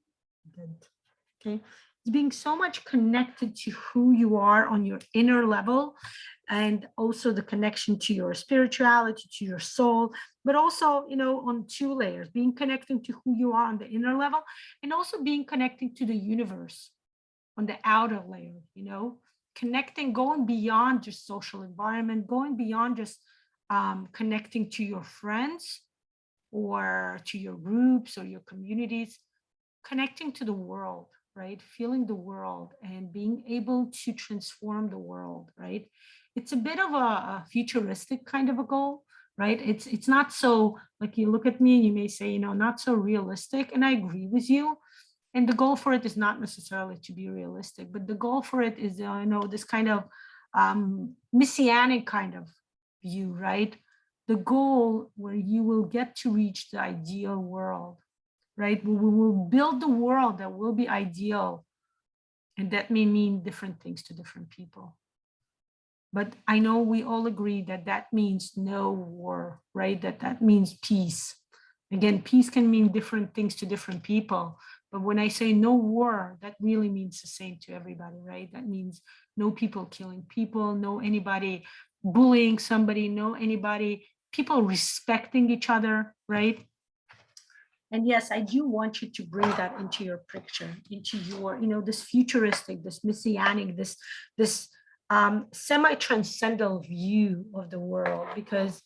Okay. It's being so much connected to who you are on your inner level, and also the connection to your spirituality, to your soul, but also, you know, on two layers, being connected to who you are on the inner level, and also being connected to the universe on the outer layer, you know, connecting, going beyond just social environment, going beyond just connecting to your friends or to your groups or your communities, connecting to the world, right? Feeling the world and being able to transform the world, right? It's a bit of a futuristic kind of a goal, right? It's not so, like, you look at me and you may say, you know, not so realistic, and I agree with you. And the goal for it is not necessarily to be realistic, but the goal for it is, you know, this kind of messianic kind of view, right? The goal where you will get to reach the ideal world, right? We will build the world that will be ideal. And that may mean different things to different people. But I know we all agree that that means no war, right? That means peace. Again, peace can mean different things to different people. But when I say no war, that really means the same to everybody, right? That means no people killing people, no anybody bullying somebody, no anybody, people respecting each other, right? And yes, I do want you to bring that into your picture, into your, you know, this futuristic, this messianic, this semi-transcendental view of the world. Because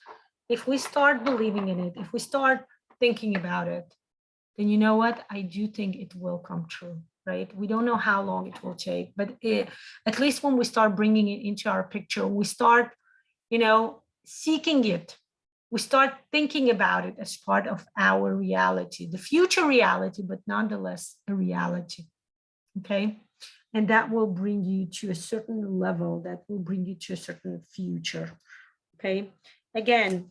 if we start believing in it, if we start thinking about it, then you know what? I do think it will come true, right? We don't know how long it will take, but at least when we start bringing it into our picture, we start, you know, seeking it, we start thinking about it as part of our reality, the future reality, but nonetheless a reality, okay? And that will bring you to a certain level, that will bring you to a certain future, okay? Again,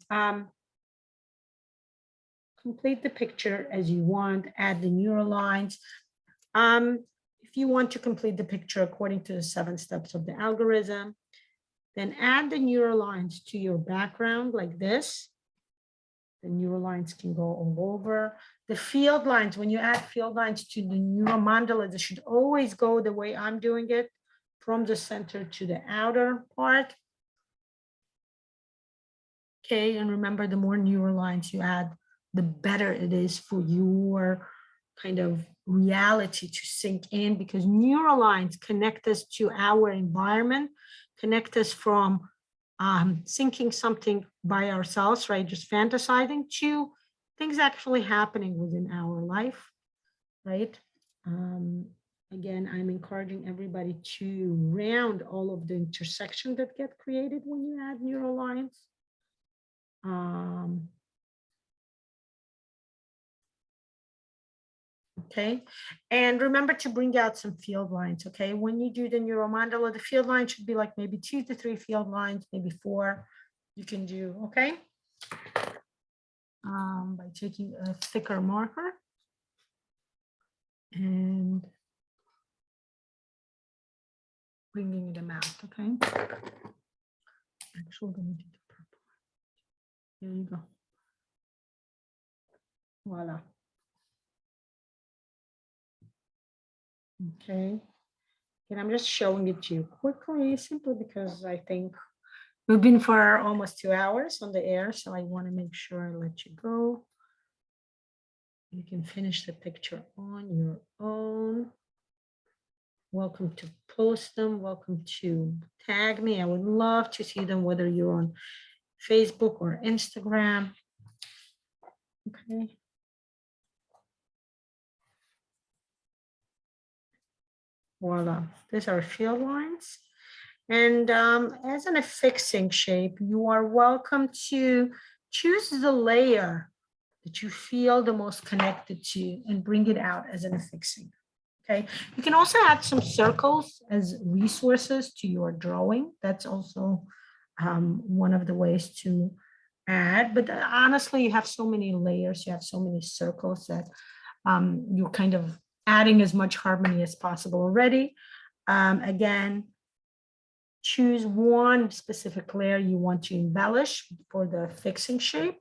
complete the picture as you want, add the neural lines. If you want to complete the picture according to the 7 steps of the algorithm, then add the neural lines to your background like this. The neural lines can go all over. The field lines, when you add field lines to the NeuroMandala, they should always go the way I'm doing it, from the center to the outer part. Okay, and remember, the more neural lines you add, the better it is for your kind of reality to sink in, because neural lines connect us to our environment, connect us from thinking something by ourselves, right? Just fantasizing, to things actually happening within our life, right? Again, I'm encouraging everybody to round all of the intersections that get created when you add neural lines. Okay, and remember to bring out some field lines. Okay, when you do the NeuroMandala, the field line should be like maybe 2 to 3 field lines, maybe 4 you can do. Okay, by taking a thicker marker and bringing them out. Okay, actually, let me do the purple. Here you go. Voila. Okay, and I'm just showing it to you quickly, simply because I think we've been for almost 2 hours on the air, so I want to make sure I let you go. You can finish the picture on your own. Welcome to post them. Welcome to tag me. I would love to see them, whether you're on Facebook or Instagram. Okay. Voila. These are field lines. And as an affixing shape, you are welcome to choose the layer that you feel the most connected to and bring it out as an affixing. Okay. You can also add some circles as resources to your drawing. That's also one of the ways to add. But honestly, you have so many layers, you have so many circles that you're kind of adding as much harmony as possible already. Again, choose one specific layer you want to embellish for the fixing shape.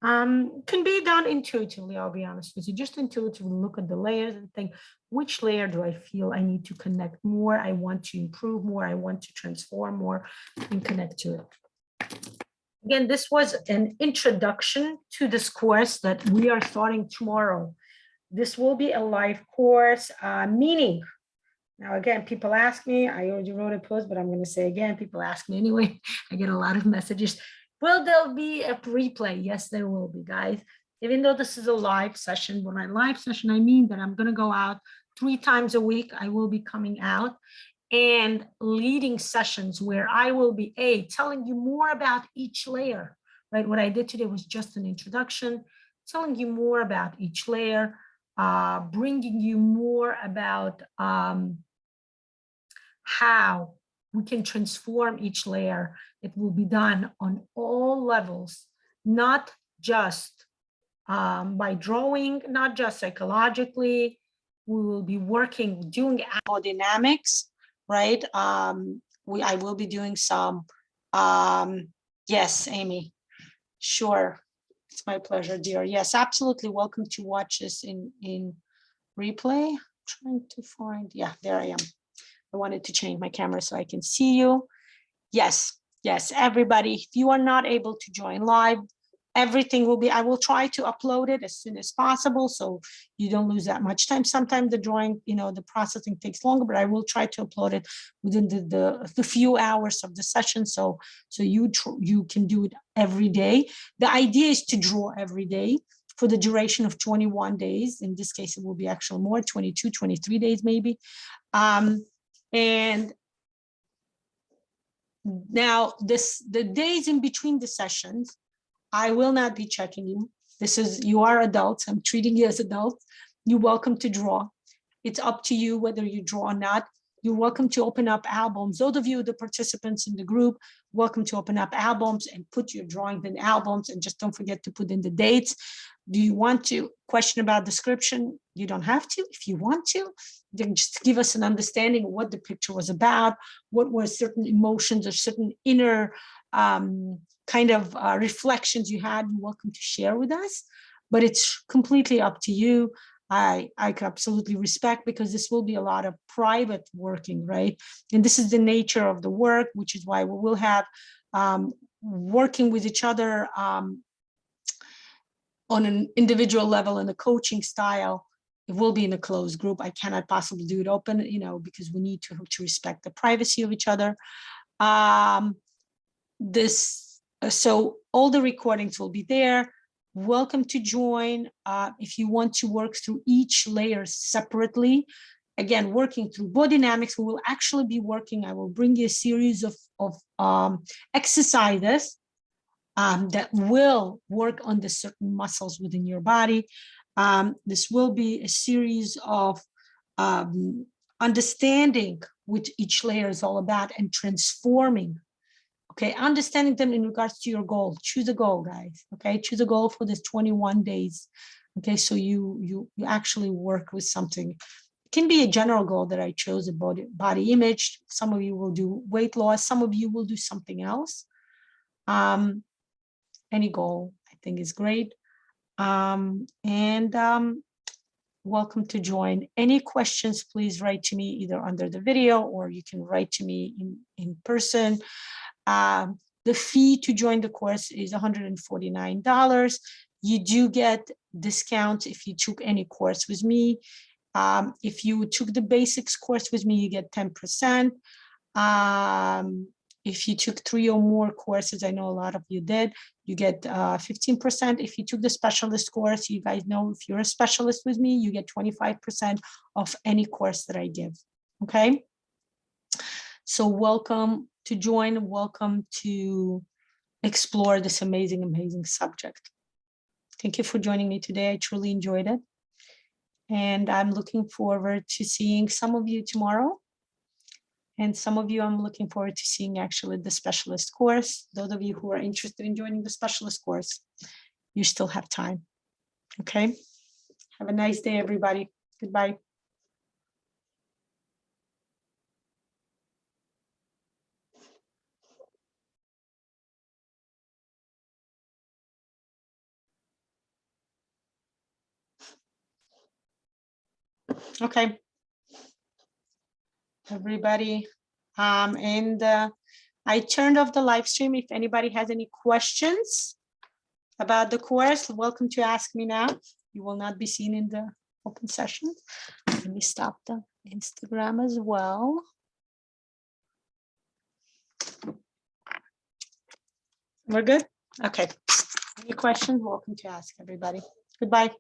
Can be done intuitively, I'll be honest with you. Just intuitively look at the layers and think, which layer do I feel I need to connect more? I want to improve more. I want to transform more and connect to it. Again, this was an introduction to this course that we are starting tomorrow. This will be a live course, meaning, now again, people ask me, I already wrote a post, but I'm going to say again, people ask me anyway. I get a lot of messages. Will there be a replay? Yes, there will be, guys. Even though this is a live session, when I live session, I mean that I'm going to go out 3 times a week. I will be coming out and leading sessions where I will be telling you more about each layer, right? What I did today was just an introduction, telling you more about each layer, bringing you more about how we can transform each layer. It will be done on all levels, not just by drawing, not just psychologically. We will be working, doing bodynamics, right? I will be doing some, yes, Amy, sure. It's my pleasure, dear. Yes, absolutely. Welcome to watch this in replay. I'm trying to find, yeah, there I am. I wanted to change my camera so I can see you. Yes, yes, everybody, if you are not able to join live, everything will be, I will try to upload it as soon as possible so you don't lose that much time. Sometimes the drawing, the processing takes longer, but I will try to upload it within the few hours of the session so you can do it every day. The idea is to draw every day for the duration of 21 days. In this case, it will be actually more, 22, 23 days maybe. And now the days in between the sessions, I will not be checking you. You are adults. I'm treating you as adults. You're welcome to draw. It's up to you whether you draw or not. You're welcome to open up albums. Those of you, the participants in the group, welcome to open up albums and put your drawings in albums, and just don't forget to put in the dates. Do you want to question about description? You don't have to. If you want to, then just give us an understanding of what the picture was about, what were certain emotions or certain inner kind of reflections you had. You're welcome to share with us, but it's completely up to you. I can absolutely respect, because this will be a lot of private working, right? And this is the nature of the work, which is why we will have working with each other on an individual level in a coaching style. It will be in a closed group. I cannot possibly do it open, because we need to respect the privacy of each other. So all the recordings will be there. Welcome to join. If you want to work through each layer separately, again, working through Bodynamics, we will actually be working. I will bring you a series of exercises that will work on the certain muscles within your body. This will be a series of understanding what each layer is all about and transforming. Okay, understanding them in regards to your goal. Choose a goal, guys. Okay, choose a goal for this 21 days. Okay, so you actually work with something. It can be a general goal that I chose, a body image. Some of you will do weight loss. Some of you will do something else. Any goal, I think, is great. Welcome to join. Any questions, please write to me either under the video, or you can write to me in person. The fee to join the course is $149. You do get discounts if you took any course with me. If you took the basics course with me, you get 10%. If you took 3 or more courses, I know a lot of you did, you get 15%. If you took the specialist course, you guys know if you're a specialist with me, you get 25% of any course that I give, okay? So welcome to join, welcome to explore this amazing, amazing subject. Thank you for joining me today. I truly enjoyed it. And I'm looking forward to seeing some of you tomorrow. And some of you I'm looking forward to seeing actually the specialist course. Those of you who are interested in joining the specialist course, you still have time. Okay. Have a nice day, everybody. Goodbye. Okay. Everybody. I turned off the live stream. If anybody has any questions about the course, welcome to ask me now. You will not be seen in the open session. Let me stop the Instagram as well. We're good? Okay. Any questions? Welcome to ask, everybody. Goodbye.